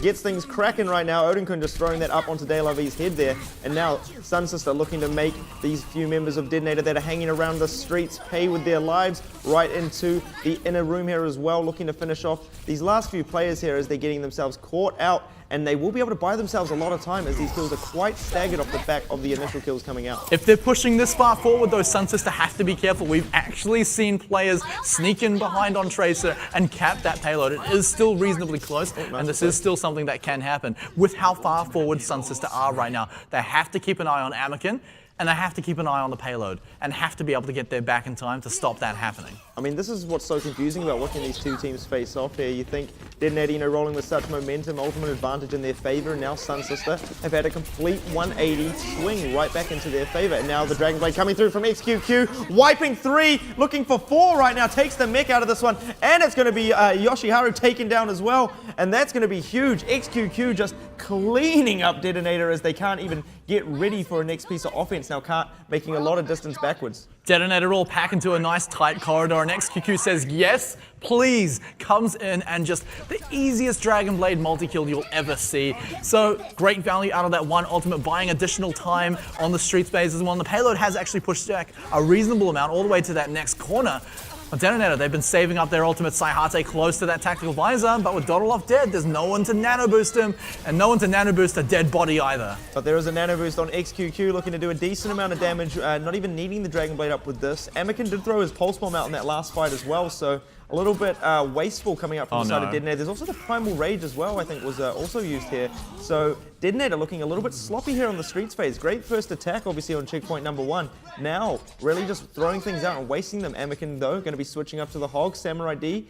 gets things cracking right now. Odin-kun just throwing that up onto DLRV's head there, and now SunSister looking to make these few members of DeToNator that are hanging around the streets pay with their lives right into the inner room here as well, looking to finish off these last few players here as they're getting themselves caught out and they will be able to buy themselves a lot of time as these kills are quite staggered off the back of the initial kills coming out. If they're pushing this far forward, though, SunSister have to be careful. We've actually seen players sneak in behind on Tracer and cap that payload. It is still reasonably close, and this is still something that can happen. With how far forward SunSister are right now, they have to keep an eye on Anakin, and they have to keep an eye on the payload, and have to be able to get there back in time to stop that happening. I mean, this is what's so confusing about watching these two teams face off here. You think DeToNator, rolling with such momentum, ultimate advantage in their favor, and now SunSister have had a complete 180 swing right back into their favor. And now the Dragon Blade coming through from XQQ, wiping 3, looking for 4 right now, takes the mech out of this one, and it's going to be Yoshiharu taken down as well, and that's going to be huge. XQQ just cleaning up DeToNator as they can't even get ready for a next piece of offense now, making a lot of distance backwards. DeToNator all pack into a nice tight corridor, and XQQ says yes, please, comes in and just the easiest Dragon Blade multi-kill you'll ever see. So great value out of that one ultimate, buying additional time on the street space as well. And the payload has actually pushed back a reasonable amount all the way to that next corner. But DeToNator, they've been saving up their ultimate. Saihate close to that tactical visor, but with Dodolov dead, there's no one to nano boost him, and no one to nano boost a dead body either. But there is a nano boost on XQQ, looking to do a decent amount of damage, not even needing the Dragon Blade up with this. Anakin did throw his pulse bomb out in that last fight as well, so a little bit wasteful coming up from the side of DeToNator. There's also the Primal Rage as well, I think, was also used here. So DeToNator looking a little bit sloppy here on the streets phase. Great first attack, obviously, on checkpoint number 1. Now, really just throwing things out and wasting them. Anakin, though, going to be switching up to the Hog, Samurai D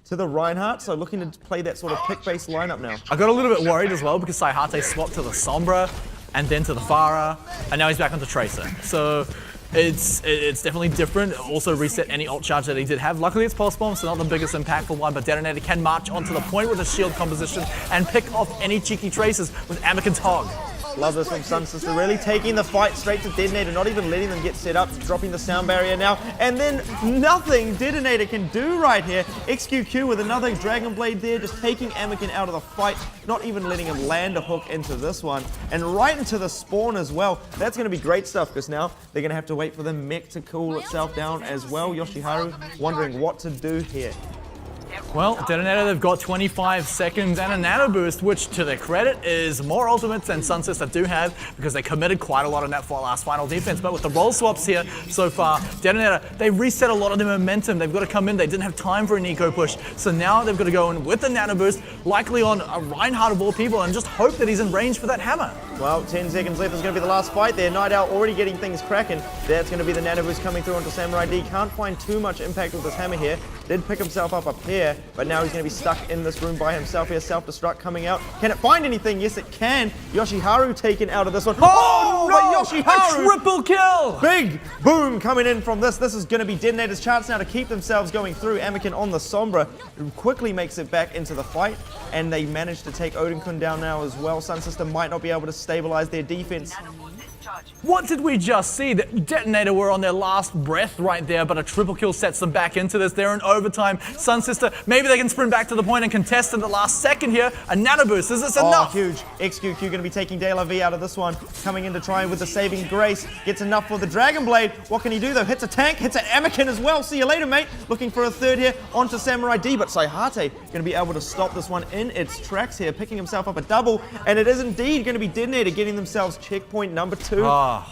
to the Reinhardt, so looking to play that sort of pick-based lineup now. I got a little bit worried as well because Saihate swapped to the Sombra and then to the Pharah, and now he's back onto Tracer. So it's definitely different. Also reset any ult charge that he did have. Luckily it's pulse bomb, so not the biggest impactful one, but DeToNator can march onto the point with a shield composition and pick off any cheeky traces with Anakin's Hog. Love this from SunSister, really taking the fight straight to DeToNator, not even letting them get set up, dropping the sound barrier now, and then nothing DeToNator can do right here. XQQ with another Dragon Blade there, just taking Anakin out of the fight, not even letting him land a hook into this one, and right into the spawn as well. That's going to be great stuff, because now they're going to have to wait for the mech to cool itself down as well. Yoshiharu wondering what to do here. Well, DeToNator, they've got 25 seconds and a nano boost, which to their credit is more ultimates than SunSister do have because they committed quite a lot in that last final defense. But with the role swaps here so far, DeToNator, they reset a lot of their momentum. They've got to come in. They didn't have time for an eco push. So now they've got to go in with the nano boost, likely on a Reinhardt of all people, and just hope that he's in range for that hammer. Well, 10 seconds left is going to be the last fight there. Night Owl already getting things cracking. That's going to be the nano boost coming through onto Samurai D. Can't find too much impact with this hammer here. Did pick himself up here, but now he's going to be stuck in this room by himself here. Self-destruct coming out. Can it find anything? Yes, it can. Yoshiharu taken out of this one. Oh, no! Yoshiharu! A triple kill! Big boom coming in from this. This is going to be DeToNator's chance now to keep themselves going through. Anakin on the Sombra quickly makes it back into the fight, and they manage to take Odinkun down now as well. SunSister might not be able to stabilize their defense. What did we just see? The DeToNator were on their last breath right there, but a triple kill sets them back into this. They're in overtime. SunSister, maybe they can sprint back to the point and contest in the last second here. A nano boost, is this enough? Oh, huge. XQQ going to be taking De La V out of this one. Coming in to try with the saving grace. Gets enough for the Dragon Blade. What can he do though? Hits a tank, hits an Anakin as well. See you later, mate. Looking for a third here onto Samurai D, but Saihate going to be able to stop this one in its tracks here, picking himself up a double, and it is indeed going to be DeToNator getting themselves checkpoint number 2.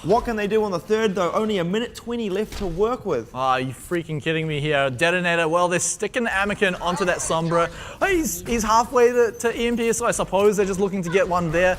What can they do on the third though? Only a minute 20 left to work with. Are you freaking kidding me here? DeToNator, well, they're sticking Anakin onto that Sombra. He's halfway to EMP, so I suppose they're just looking to get one there.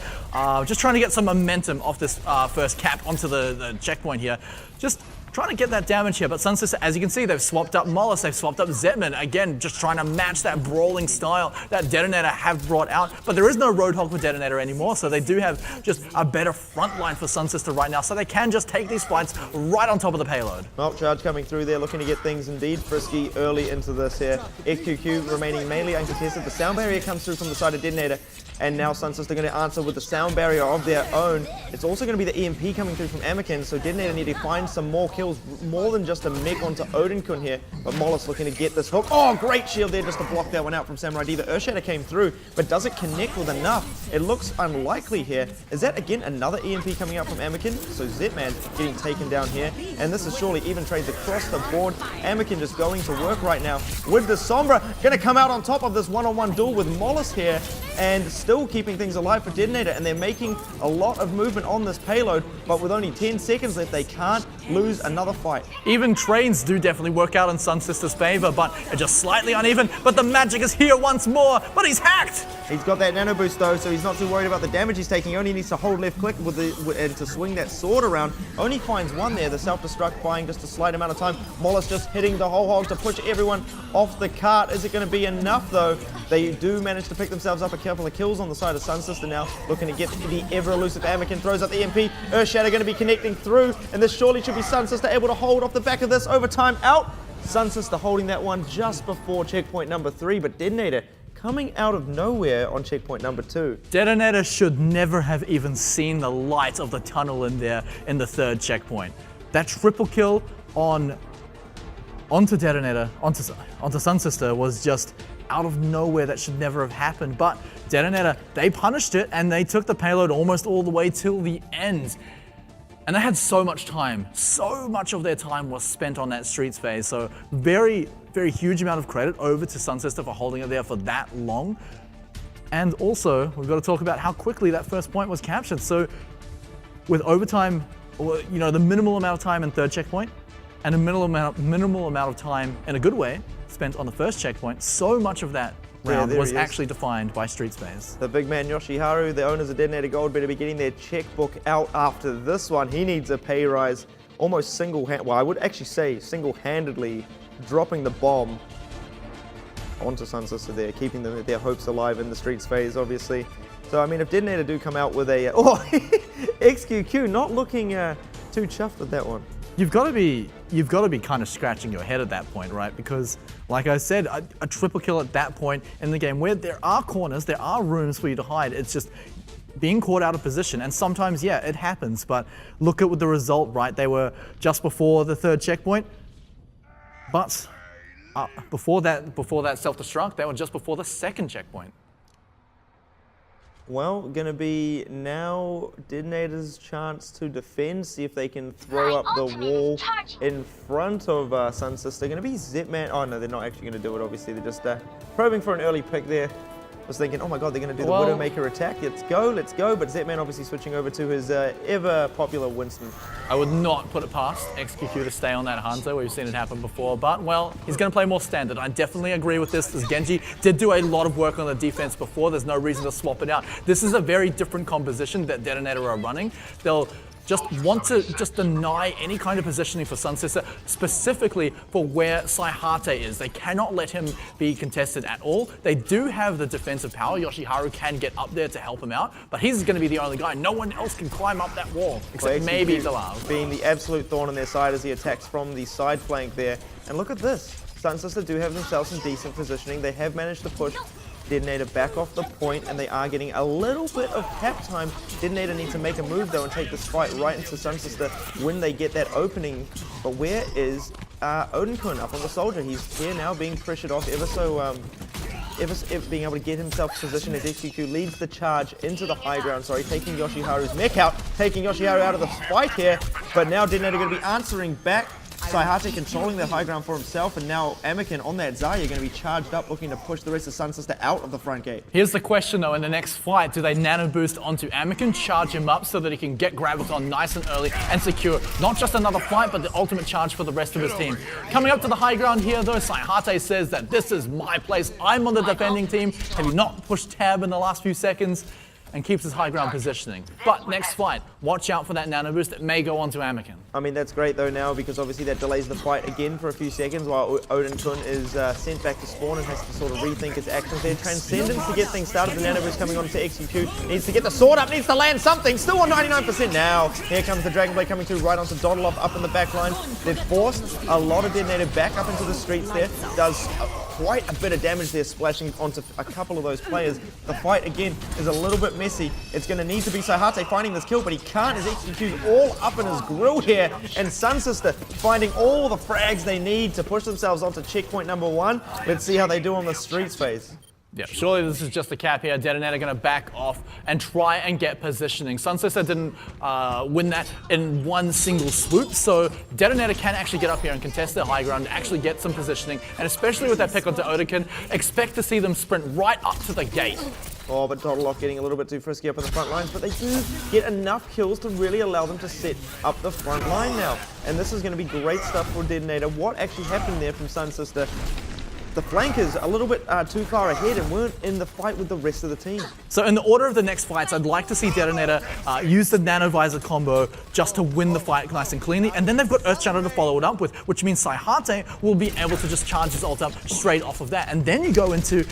Just trying to get some momentum off this first cap onto the checkpoint here. Just trying to get that damage here, but SunSister, as you can see, they've swapped up Mollis, they've swapped up Zetman. Again, just trying to match that brawling style that DeToNator have brought out. But there is no Roadhog for DeToNator anymore, so they do have just a better front line for SunSister right now, so they can just take these fights right on top of the payload. Well, charge coming through there, looking to get things indeed frisky early into this here. XQQ remaining mainly uncontested. The sound barrier comes through from the side of DeToNator, and now SunSister going to answer with the sound barrier of their own. It's also going to be the EMP coming through from Anakin, so DeToNator need to find some more kills kills, more than just a mech onto Odinkun here, but Mollis looking to get this hook. Oh, great shield there just to block that one out from Samurai D. The Earthshatter came through, but does it connect with enough? It looks unlikely here. Is that, again, another EMP coming out from Anakin? So Zetman getting taken down here, and this is surely even trades across the board. Anakin just going to work right now with the Sombra, going to come out on top of this one-on-one duel with Mollis here, and still keeping things alive for DeToNator, and they're making a lot of movement on this payload, but with only 10 seconds left, they can't lose another fight. Even trains do definitely work out in SunSister's favor, but are just slightly uneven. But the magic is here once more, but he's hacked! He's got that nano boost though, so he's not too worried about the damage he's taking. He only needs to hold left click and to swing that sword around. Only finds one there, the self-destruct buying just a slight amount of time. Mollis just hitting the whole hog to push everyone off the cart. Is it going to be enough though? They do manage to pick themselves up a couple of kills on the side of SunSister now, looking to get the ever-elusive Anakin, throws out the EMP. Earthshatter going to be connecting through, and this surely should be SunSister able to hold off the back of this. Overtime out. SunSister holding that one just before checkpoint number 3, but DeToNator coming out of nowhere on checkpoint number 2. DeToNator should never have even seen the light of the tunnel in there in the 3rd checkpoint. That triple kill onto DeToNator, onto SunSister was just out of nowhere. That should never have happened, but DeToNator, they punished it and they took the payload almost all the way till the end. And they had so much time. So much of their time was spent on that streets phase. So very, very huge amount of credit over to SunSister for holding it there for that long. And also, we've got to talk about how quickly that first point was captured. So with overtime, or, you know, the minimal amount of time in 3rd checkpoint, and a minimal amount of time, in a good way, spent on the 1st checkpoint, so much of that round was actually defined by street space. The big man Yoshiharu, the owners of DeToNator.GOLD, better be getting their checkbook out after this one. He needs a pay rise, almost well, I would actually say single-handedly dropping the bomb onto SunSister there, keeping their hopes alive in the streets phase, obviously. So, I mean, if DeToNator do come out with a... oh, XQQ not looking too chuffed with that one. You've got to be kind of scratching your head at that point, right? Because, like I said, a triple kill at that point in the game where there are corners, there are rooms for you to hide. It's just being caught out of position, and sometimes, yeah, it happens. But look at the result, right? They were just before the 3rd checkpoint, but before that self-destruct, they were just before the 2nd checkpoint. Well, gonna be now DeToNator's chance to defend, see if they can throw up the wall in front of SunSister. Gonna be Zetman. Oh no, they're not actually gonna do it, obviously. They're just probing for an early pick there. I was thinking, oh my god, they're gonna do the Widowmaker attack. Let's go. But Zetman obviously switching over to his ever popular Winston. I would not put it past XQQ to stay on that Hanzo. We've seen it happen before, but well, he's going to play more standard. I definitely agree with this, as Genji did do a lot of work on the defense before. There's no reason to swap it out. This is a very different composition that DeToNator are running. They'll just want to deny any kind of positioning for SunSister, specifically for where Saihate is. They cannot let him be contested at all. They do have the defensive power. Yoshiharu can get up there to help him out, but he's going to be the only guy. No one else can climb up that wall, except maybe Dalal. Being the absolute thorn on their side as he attacks from the side flank there. And look at this. SunSister do have themselves some decent positioning. They have managed to push DeToNator back off the point, and they are getting a little bit of cap time. DeToNator need to make a move though and take this fight right into SunSister when they get that opening. But where is Odinkun up on the soldier? He's here now being pressured off ever so being able to get himself positioned as XQQ leads the charge into the high ground, taking Yoshiharu's mech out, taking Yoshiharu out of the fight here, but now DeToNator going to be answering back. Saihate controlling the high ground for himself, and now Anakin on that Zarya going to be charged up, looking to push the rest of SunSister out of the front gate. Here's the question though, in the next fight, do they nano boost onto Anakin, charge him up so that he can get Graviton nice and early and secure not just another fight, but the ultimate charge for the rest of his team? Coming up to the high ground here though, Saihate says that this is my place, I'm on the defending team. Have you not pushed tab in the last few seconds? And keeps his high ground positioning. But next fight, watch out for that nano boost that may go onto Anakin. I mean, that's great though now, because obviously that delays the fight again for a few seconds while Odinkun is sent back to spawn and has to sort of rethink his actions there. Transcendence to get things started. The nano boost coming on to XQQ. Needs to get the sword up, needs to land something. Still on 99% now. Here comes the Dragon Blade coming through right onto Dodolov up in the back line. They've forced a lot of DeToNator back up into the streets there. Does quite a bit of damage there splashing onto a couple of those players. The fight, again, is a little bit messy. It's going to need to be Saihate finding this kill, but he can't. His XQQ's all up in his grill here, and SunSister finding all the frags they need to push themselves onto checkpoint number 1. Let's see how they do on the streets phase. Yeah, surely this is just a cap here. DeToNator going to back off and try and get positioning. SunSister didn't win that in one single swoop, so DeToNator can actually get up here and contest their high ground, actually get some positioning, and especially with that pick onto Odekin, expect to see them sprint right up to the gate. Oh, but DoToNator getting a little bit too frisky up in the front lines, but they do get enough kills to really allow them to set up the front line now. And this is going to be great stuff for DeToNator. What actually happened there from SunSister? The flankers a little bit too far ahead and weren't in the fight with the rest of the team. So in the order of the next fights, I'd like to see DeToNator use the Nano Visor combo just to win the fight nice and cleanly, and then they've got Earth Shadow to follow it up with, which means Saihate will be able to just charge his ult up straight off of that. And then you go into,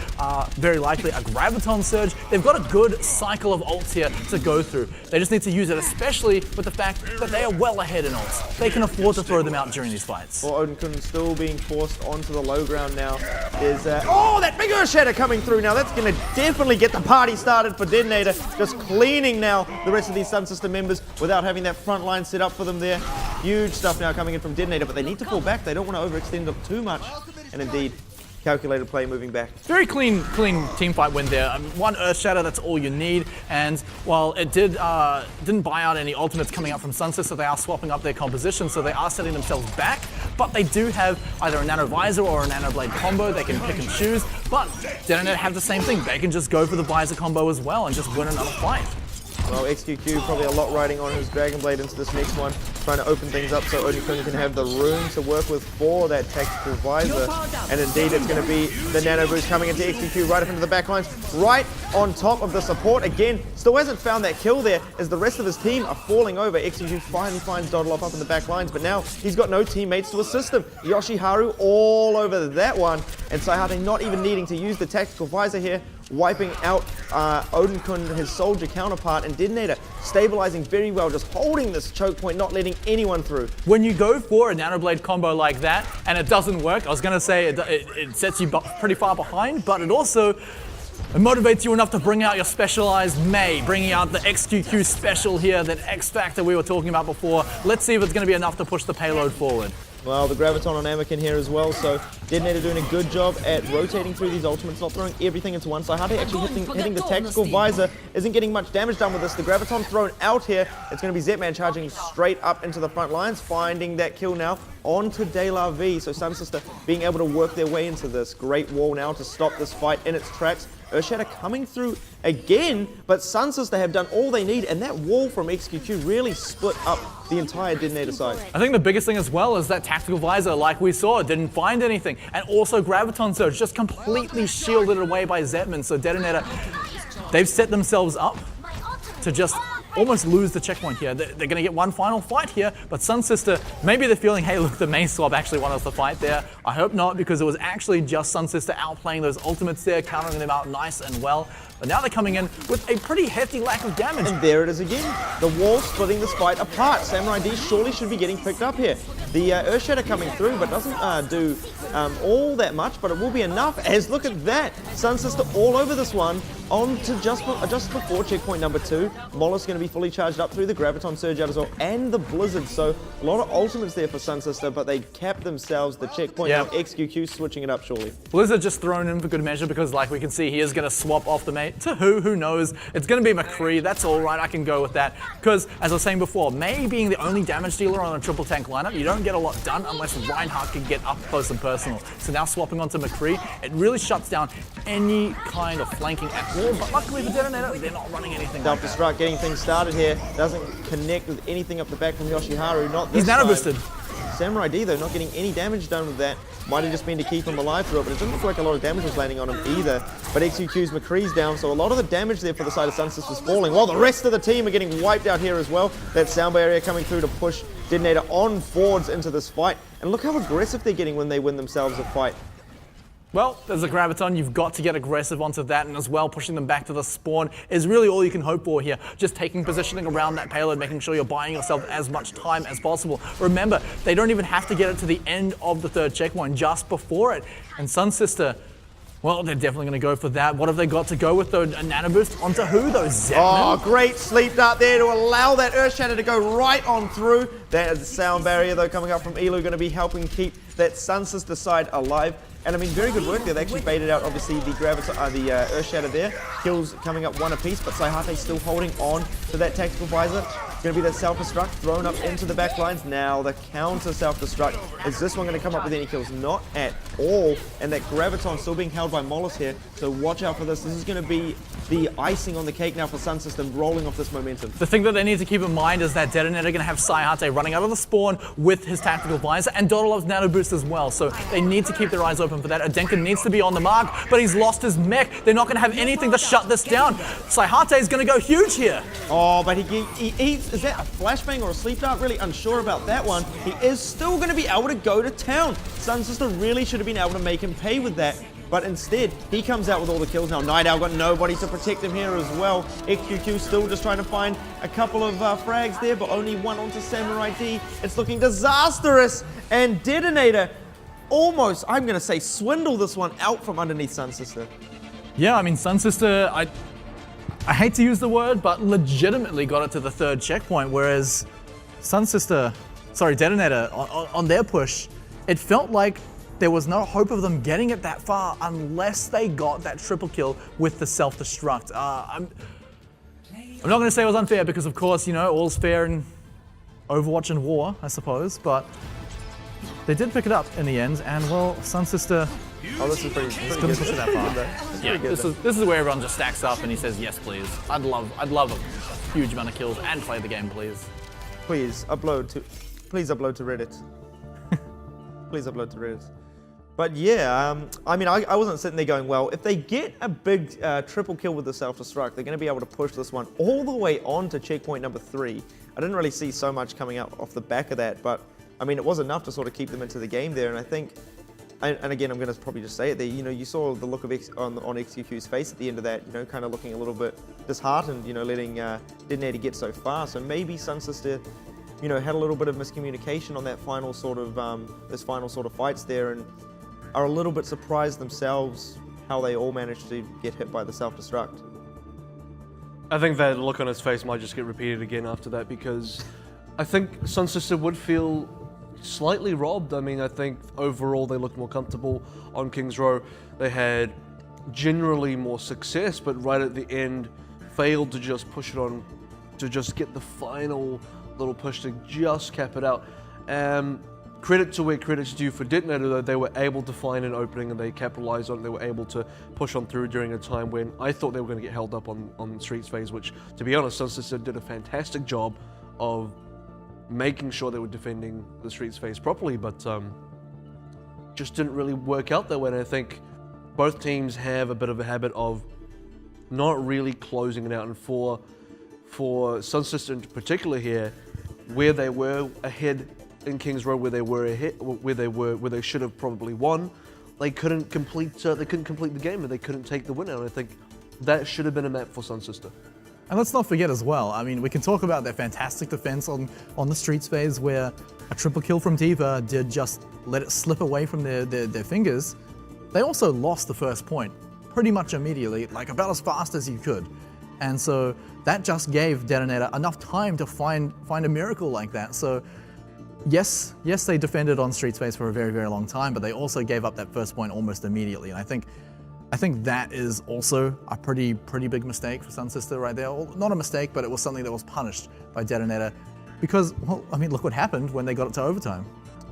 very likely, a Graviton Surge. They've got a good cycle of ults here to go through. They just need to use it, especially with the fact that they are well ahead in ults. They can afford to throw them out during these fights. Well, Odenkirk still being forced onto the low ground now. There's oh, that big Earth Shatter coming through now. That's going to definitely get the party started for DeToNator. Just cleaning now the rest of these SunSister members without having that front line set up for them there. Huge stuff now coming in from DeToNator, but they need to fall back. They don't want to overextend them too much. And indeed, calculated play moving back. Very clean team fight win there. One Earth Shatter, that's all you need. And while it didn't buy out any ultimates coming up from SunSister, they are swapping up their composition, so they are setting themselves back. But they do have either a Nano Visor or a Nano Blade combo. They can pick and choose. But DeToNator have the same thing. They can just go for the Visor combo as well and just win another fight. Well, XQQ probably a lot riding on his Dragon Blade into this next one, trying to open things up so Odenkirk can have the room to work with for that tactical visor. And indeed, it's going to be the Nano Boost coming into XQQ right up into the back lines, right on top of the support. Again, still hasn't found that kill there as the rest of his team are falling over. XQQ finally finds DoToNator up in the back lines, but now he's got no teammates to assist him. Yoshiharu all over that one, and Saihate not even needing to use the tactical visor here, wiping out Odenkirk, his soldier counterpart, and DeToNator stabilizing very well, just holding this choke point, not letting anyone through. When you go for a Nano Blade combo like that and it doesn't work, I was going to say it sets you pretty far behind, but it also motivates you enough to bring out your specialized Mei, bringing out the XQQ special here, that X Factor we were talking about before. Let's see if it's going to be enough to push the payload forward. Well, the Graviton on Anakin here as well, so DeToNator doing a good job at rotating through these ultimates, not throwing everything into one. Saihate actually hitting the tactical visor, isn't getting much damage done with this. The Graviton thrown out here. It's going to be Zetman charging straight up into the front lines, finding that kill now onto De La V. So SunSister being able to work their way into this. Great wall now to stop this fight in its tracks. Earthshatter coming through again, but SunSister have done all they need, and that wall from XQQ really split up the entire DeToNator side. I think the biggest thing as well is that tactical visor, like we saw, didn't find anything. And also Graviton Surge, just completely shielded away by Zetman. So DeToNator, they've set themselves up to just almost lose the checkpoint here. They're going to get one final fight here, but SunSister, maybe they're feeling, hey, look, the main swap actually won us the fight there. I hope not, because it was actually just SunSister outplaying those ultimates there, countering them out nice and well. But now they're coming in with a pretty hefty lack of damage. And there it is again. The wall splitting this fight apart. Samurai D surely should be getting picked up here. The Earthshatter coming through, but doesn't do all that much, but it will be enough, as look at that. SunSister all over this one, on to just before checkpoint number 2. Mollis going to be fully charged up through the Graviton Surge out as well, and the Blizzard. So a lot of ultimates there for SunSister, but they kept themselves the checkpoint. Yep. Now XQQ switching it up surely. Blizzard just thrown in for good measure, because like we can see, he is going to swap off the mate to who knows. It's going to be McCree. That's all right. I can go with that. Because, as I was saying before, Mei being the only damage dealer on a triple tank lineup, you don't get a lot done unless Reinhardt can get up close and personal. So now swapping onto McCree, it really shuts down any kind of flanking at all. But luckily for DeToNator, they're not running anything like that. Self-destruct getting things started here. Doesn't connect with anything up the back from Yoshiharu. Not this He's nano time. boosted. Samurai D, though, not getting any damage done with that. Might have just been to keep him alive through it, but it doesn't look like a lot of damage was landing on him either. But XQQ's McCree's down, so a lot of the damage there for the side of SunSister was falling, while the rest of the team are getting wiped out here as well. That soundbar area coming through to push DeToNator on forwards into this fight. And look how aggressive they're getting when they win themselves a fight. Well, there's a Graviton. You've got to get aggressive onto that, and as well, pushing them back to the spawn is really all you can hope for here. Just taking positioning around that payload, making sure you're buying yourself as much time as possible. Remember, they don't even have to get it to the end of the third checkpoint, just before it. And SunSister, well, they're definitely going to go for that. What have they got to go with, though? A nano boost onto who, though? Zetman? Oh, great sleep dart there to allow that Earth Shatter to go right on through. That is the sound barrier, though, coming up from Elu, going to be helping keep that SunSister side alive. And I mean, very good work there. They actually baited out, obviously, the Earth Shatter there. Kills coming up one apiece, but Saihate still holding on to that tactical visor. Going to be that self-destruct thrown up into the back lines. Now the counter self-destruct. Is this one going to come up with any kills? Not at all. And that Graviton still being held by Mollis here. So watch out for this. This is going to be the icing on the cake now for SunSister, rolling off this momentum. The thing that they need to keep in mind is that DeToNator going to have Saihate running out of the spawn with his tactical visor, and Dodolov's nano boost as well. So they need to keep their eyes open for that. Adenka needs to be on the mark, but he's lost his mech. They're not going to have anything to shut this down. Saihate is going to go huge here. Oh, but is that a flashbang or a sleep dart? Really unsure about that one. He is still going to be able to go to town. SunSister really should have been able to make him pay with that. But instead, he comes out with all the kills now. Night Owl got nobody to protect him here as well. XQQ still just trying to find a couple of frags there, but only one onto Samurai D. It's looking disastrous. And DeToNator almost, I'm going to say, swindle this one out from underneath SunSister. Yeah, I mean, SunSister, I hate to use the word, but legitimately got it to the third checkpoint, whereas DeToNator, on their push, it felt like there was no hope of them getting it that far unless they got that triple kill with the self-destruct. I'm not going to say it was unfair because, of course, you know, all's fair in Overwatch and war, I suppose, but they did pick it up in the end, and, well, SunSister... Oh, this is pretty couldn't good. push it that far. Yeah, this is where everyone just stacks up and he says, yes, please. I'd love a huge amount of kills and play the game, please. Please upload to Reddit. Please upload to Reddit. But yeah, I mean, I wasn't sitting there going, well, if they get a big triple kill with the self-destruct, they're going to be able to push this one all the way on to checkpoint number 3. I didn't really see so much coming out off the back of that, but I mean, it was enough to sort of keep them into the game there. And I think, and again, I'm going to probably just say it there, you know, you saw the look of on XQQ's face at the end of that, you know, kind of looking a little bit disheartened, you know, letting DeToNator get so far. So maybe SunSister, you know, had a little bit of miscommunication on that final sort of fights there, and are a little bit surprised themselves how they all managed to get hit by the self-destruct. I think that look on his face might just get repeated again after that, because I think SunSister would feel slightly robbed. I mean, I think overall they looked more comfortable on King's Row. They had generally more success, but right at the end failed to just push it on, to just get the final little push to just cap it out. Credit to where credit's due for DeToNator, though. They were able to find an opening and they capitalized on it. They were able to push on through during a time when I thought they were going to get held up on Streets phase, which, to be honest, SunSister did a fantastic job of making sure they were defending the Streets phase properly, but just didn't really work out that way. And I think both teams have a bit of a habit of not really closing it out. And for SunSister in particular here, where they were ahead in King's Row, where they should have probably won, they couldn't complete the game, and they couldn't take the win out. I think that should have been a map for SunSister. And let's not forget as well, I mean, we can talk about their fantastic defense on the Streets phase, where a triple kill from D.Va did just let it slip away from their fingers. They also lost the first point pretty much immediately, like about as fast as you could. And so that just gave DeToNator enough time to find a miracle like that. So yes, they defended on Streets phase for a very, very long time, but they also gave up that first point almost immediately. And I think that is also a pretty big mistake for SunSister right there. Well, not a mistake, but it was something that was punished by DeToNator because, well, I mean, look what happened when they got it to overtime.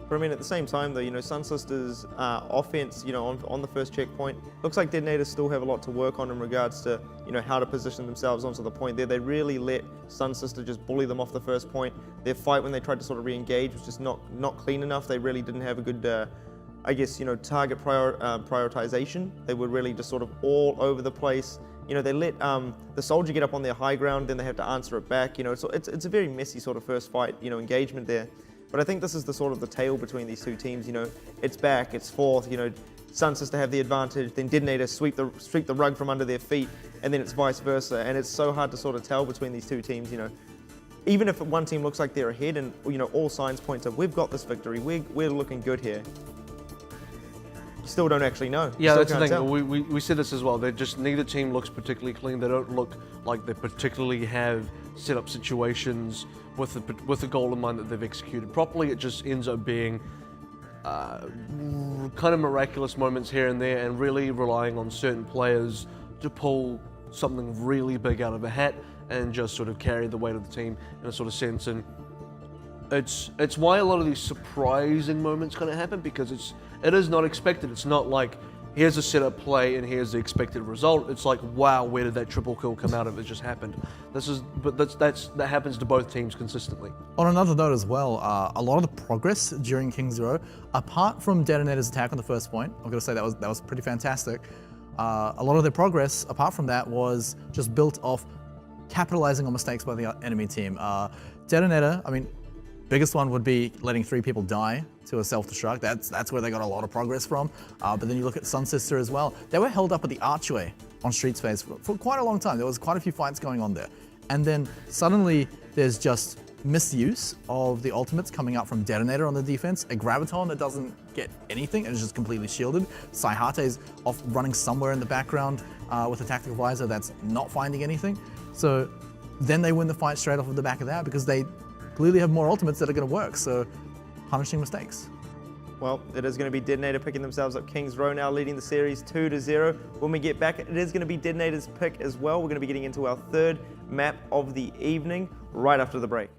But I mean, at the same time, though, you know, SunSister's offense, you know, on the first checkpoint, looks like DeToNator still have a lot to work on in regards to, you know, how to position themselves onto the point there. They really let SunSister just bully them off the first point. Their fight when they tried to sort of re-engage was just not clean enough. They really didn't have a good, I guess, you know, target prioritization. They were really just sort of all over the place. You know, they let the soldier get up on their high ground, then they have to answer it back. You know, so it's a very messy sort of first fight, you know, engagement there. But I think this is the sort of the tale between these two teams. You know, it's back, it's forth. You know, SunSister have the advantage, then DeToNator sweep the rug from under their feet, and then it's vice versa. And it's so hard to sort of tell between these two teams, you know. Even if one team looks like they're ahead and, you know, all signs point to, we've got this victory, we're looking good here. You still don't actually know. Yeah, Still that's the can't thing. tell. We said this as well. They're just, neither team looks particularly clean. They don't look like they particularly have set up situations with the goal in mind that they've executed properly. It just ends up being kind of miraculous moments here and there, and really relying on certain players to pull something really big out of a hat and just sort of carry the weight of the team in a sort of sense. And it's why a lot of these surprising moments kind of happen, because it is not expected. It's not like, here's a setup play and here's the expected result. It's like, wow, where did that triple kill come out of? It just happened. That happens to both teams consistently. On another note as well, a lot of the progress during King's Row, apart from DeToNator's attack on the first point, I'm going to say that was pretty fantastic. A lot of their progress, apart from that, was just built off capitalizing on mistakes by the enemy team. DeToNator, I mean, biggest one would be letting 3 people die to a self-destruct. That's where they got a lot of progress from. But then you look at SunSister as well. They were held up at the archway on Street Space for quite a long time. There was quite a few fights going on there. And then suddenly there's just misuse of the ultimates coming out from DeToNator on the defense. A Graviton that doesn't get anything and is just completely shielded. Saihate's off running somewhere in the background with a tactical visor that's not finding anything. So then they win the fight straight off of the back of that, because they clearly have more ultimates that are going to work, so punishing mistakes. Well, it is going to be DeToNator picking themselves up King's Row now, leading the series 2-0. When we get back, it is going to be DeToNator's pick as well. We're going to be getting into our third map of the evening right after the break.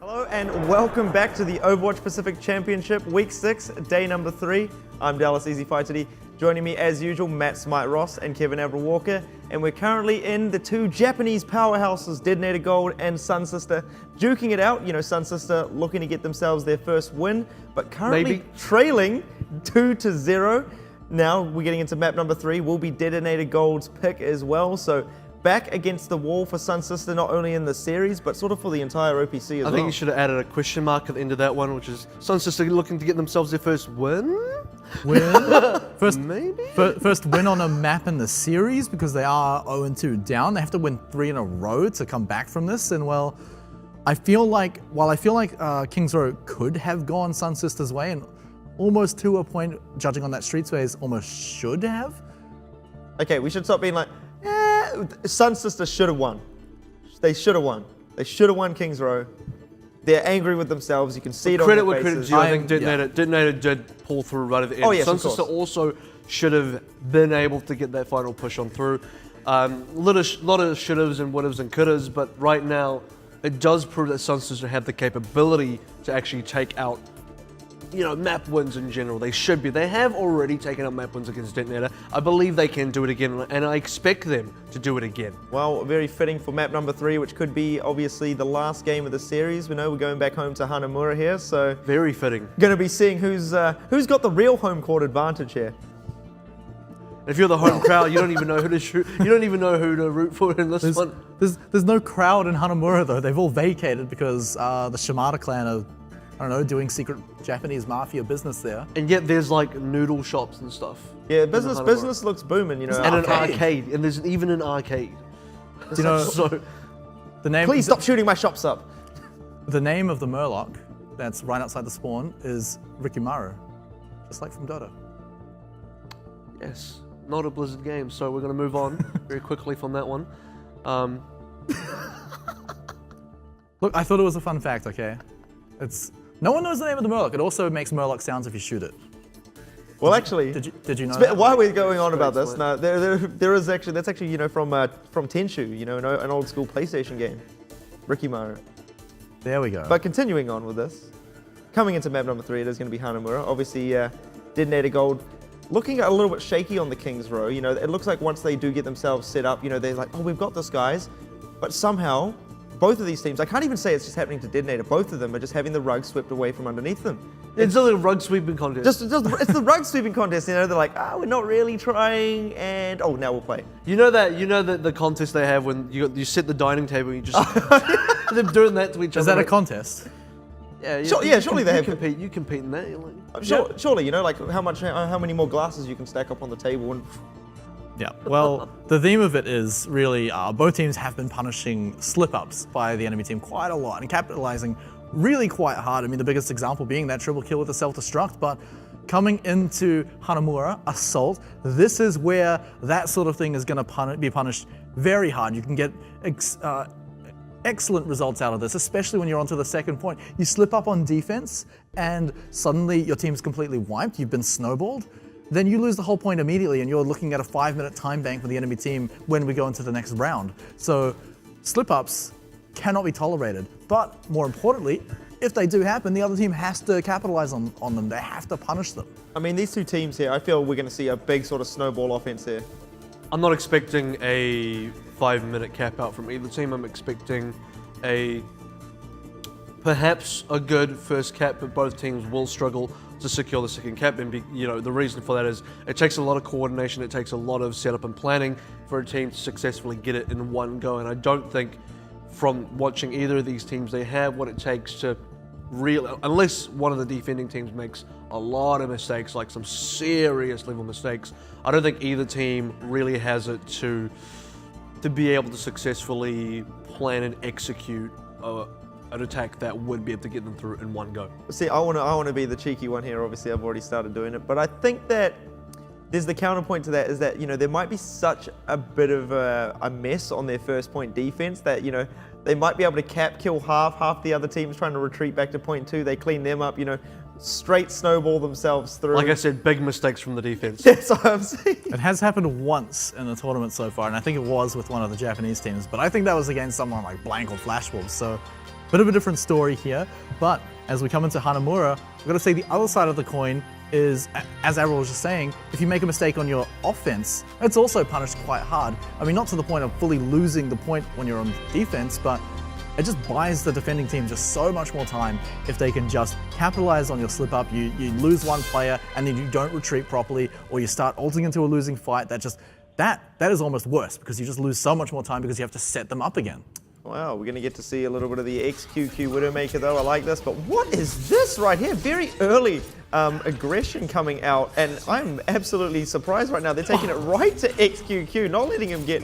Hello and welcome back to the Overwatch Pacific Championship, Week 6, Day number 3. I'm Dallas Easy Fight today. Joining me as usual, Matt Smite Ross and Kevin Avril Walker. And we're currently in the 2 Japanese powerhouses, DeToNator.GOLD and SunSister, duking it out. You know, SunSister looking to get themselves their first win, but currently trailing 2-0. Now we're getting into map number 3, will be DeToNator.GOLD's pick as well. So back against the wall for SunSister, not only in the series, but sort of for the entire OPC as well. I think you should have added a question mark at the end of that one, which is SunSister looking to get themselves their first win? First win on a map in the series, because they are 0-2 down. They have to win 3 in a row to come back from this. And well, I feel like King's Row could have gone SunSister's way, and almost to a point, judging on that Street Space, almost should have. Okay, we should stop being like, SunSister should have won. They should have won. They should have won King's Row. They're angry with themselves. You can see it on their faces. Credit due. I think DeToNator did pull through right at the end. Oh, yes, SunSister also should have been able to get that final push on through. Lot of should-haves and would-haves and could-haves, but right now it does prove that SunSister have the capability to actually take out, you know, map wins in general. They should be. They have already taken up map wins against DeToNator. I believe they can do it again, and I expect them to do it again. Well, very fitting for map number 3, which could be obviously the last game of the series. We know we're going back home to Hanamura here, so very fitting. Going to be seeing who's got the real home court advantage here. If you're the home crowd, you don't even know who to shoot. You don't even know who to root for in this one. There's no crowd in Hanamura though. They've all vacated because the Shimada clan are, I don't know, doing secret Japanese mafia business there. And yet there's like noodle shops and stuff. Yeah, business looks booming, you know. And an arcade, and there's even an arcade. Do you know, so the name? Please stop shooting my shops up. The name of the Murloc that's right outside the spawn is Rikimaru, just like from Dota. Yes, not a Blizzard game, so we're going to move on very quickly from that one. Look, I thought it was a fun fact, okay? No one knows the name of the Murloc. It also makes Murloc sounds if you shoot it. Well, actually, did you know that? Why are we going on about this? No, there is actually, that's actually, you know, from Tenshu, you know, an old school PlayStation game, Rikimaru. There we go. But continuing on with this, coming into map number 3, it is going to be Hanamura. Obviously, DeToNator.GOLD looking a little bit shaky on the King's Row. You know, it looks like once they do get themselves set up, you know, they're like, oh, we've got this, guys. But somehow, both of these teams, I can't even say it's just happening to DeToNator, both of them are just having the rug swept away from underneath them. It's a little rug sweeping contest. It's the rug sweeping contest, you know, they're like, we're not really trying, and now we'll play. You know that the contest they have when you set the dining table and you just, they're doing that to each other. Is that a contest? Surely they have. compete. You compete in that. Like, Surely, you know, like how many more glasses you can stack up on the table and. Yeah, well, the theme of it is really both teams have been punishing slip-ups by the enemy team quite a lot and capitalizing really quite hard. I mean, the biggest example being that triple kill with the self-destruct, but coming into Hanamura, Assault, this is where that sort of thing is going to be punished very hard. You can get excellent results out of this, especially when you're onto the second point. You slip up on defense and suddenly your team's completely wiped, you've been snowballed. Then you lose the whole point immediately and you're looking at a 5-minute time bank for the enemy team when we go into the next round. So slip-ups cannot be tolerated. But more importantly, if they do happen, the other team has to capitalize on them. They have to punish them. I mean, these two teams here, I feel we're going to see a big sort of snowball offense here. I'm not expecting a 5-minute cap out from either team. I'm expecting perhaps a good first cap, but both teams will struggle to secure the second cap. And the reason for that is it takes a lot of coordination, it takes a lot of setup and planning for a team to successfully get it in one go. And I don't think from watching either of these teams they have what it takes to unless one of the defending teams makes a lot of mistakes, like some serious level mistakes, I don't think either team really has it to be able to successfully plan and execute an attack that would be able to get them through in one go. See, I want to be the cheeky one here. Obviously, I've already started doing it, but I think that there's the counterpoint to that is that, there might be such a bit of a mess on their first point defense that, they might be able to kill half the other teams trying to retreat back to point 2. They clean them up, straight snowball themselves through. Like I said, big mistakes from the defense. That's what I'm saying. It has happened once in the tournament so far, and I think it was with one of the Japanese teams, but I think that was against someone like Blank or Flash Wolves, so bit of a different story here. But as we come into Hanamura, we've got to say the other side of the coin is, as Avril was just saying, if you make a mistake on your offense, it's also punished quite hard. I mean, not to the point of fully losing the point when you're on defense, but it just buys the defending team just so much more time if they can just capitalize on your slip up. You lose one player and then you don't retreat properly, or you start ulting into a losing fight. That is almost worse because you just lose so much more time because you have to set them up again. Wow, we're going to get to see a little bit of the XQQ Widowmaker though. I like this, but what is this right here? Very early aggression coming out, and I'm absolutely surprised right now. They're taking it right to XQQ, not letting him get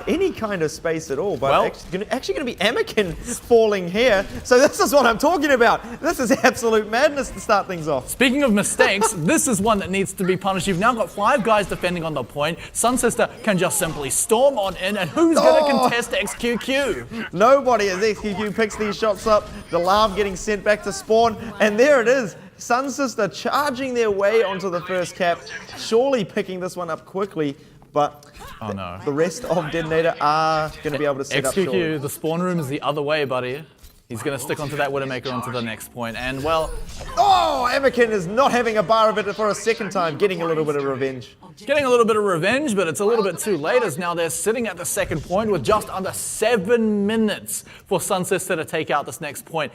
any kind of space at all. But actually going to be Anakin falling here. So this is what I'm talking about. This is absolute madness to start things off. Speaking of mistakes, this is one that needs to be punished. You've now got 5 guys defending on the point. SunSister can just simply storm on in, and who's going to contest XQQ? Nobody, as XQQ picks these shots up. The Larv getting sent back to spawn, and there it is. SunSister charging their way onto the first cap, surely picking this one up quickly, but the rest of DeToNator are going to be able to set up XQQ, surely. the spawn room is the other way, buddy. He's going to stick onto that Widowmaker onto the next point, and well... Oh, Anakin is not having a bar of it for a second time, getting a little bit of revenge. Getting a little bit of revenge, but it's a little bit too late as now they're sitting at the second point with just under 7 minutes for SunSister to take out this next point.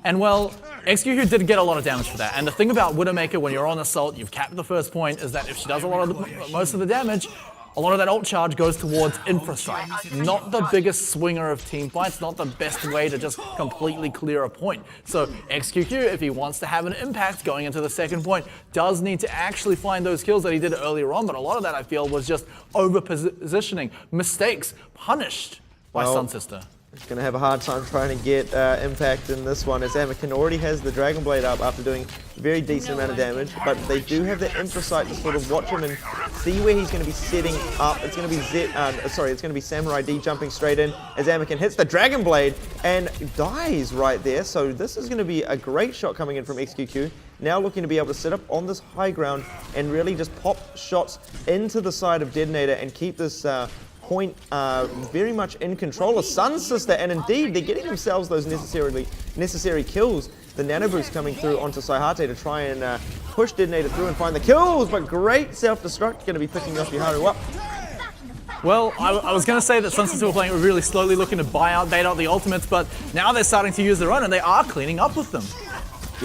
And well, XQQ did get a lot of damage for that. And the thing about Widowmaker when you're on Assault, you've capped the first point, is that if she does most of the damage, a lot of that ult charge goes towards Infrasight. Not the biggest swinger of team fights, not the best way to just completely clear a point. So XQQ, if he wants to have an impact going into the second point, does need to actually find those kills that he did earlier on, but a lot of that I feel was just over-positioning, mistakes punished by SunSister. He's going to have a hard time trying to get impact in this one, as Anakin already has the Dragon Blade up after doing a very decent amount of damage, but they do have the Infrasight to sort of watch him and see where he's going to be setting up. It's going to be it's going to be Samurai D jumping straight in as Anakin hits the Dragon Blade and dies right there. So this is going to be a great shot coming in from XQQ. Now looking to be able to sit up on this high ground and really just pop shots into the side of DeToNator and keep this point very much in control of SunSister, and indeed they're getting themselves those necessary kills. The nano boost coming through onto Saihate to try and push DeToNator through and find the kills, but great self-destruct going to be picking Yoshiharu up. Well, I was going to say that SunSister were playing really slowly, looking to bait out the ultimates, but now they're starting to use their own and they are cleaning up with them.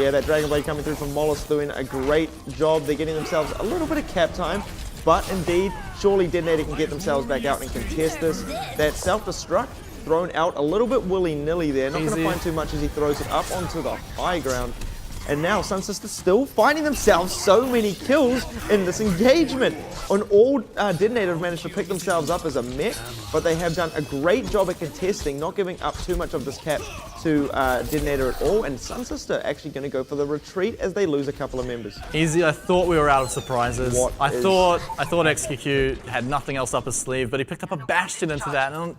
Yeah, that Dragon Blade coming through from Mollis doing a great job. They're getting themselves a little bit of cap time. But indeed, surely DeToNator can get themselves back out and contest this. That self-destruct thrown out a little bit willy-nilly there. Not going to Easy. find too much as he throws it up onto the high ground. And now SunSister still finding themselves so many kills in this engagement. On all, DeToNator have managed to pick themselves up as a mech, but they have done a great job at contesting, not giving up too much of this cap to DeToNator at all. And SunSister actually going to go for the retreat as they lose a couple of members. Easy. I thought we were out of surprises. I thought XQQ had nothing else up his sleeve, but he picked up a Bastion into that. And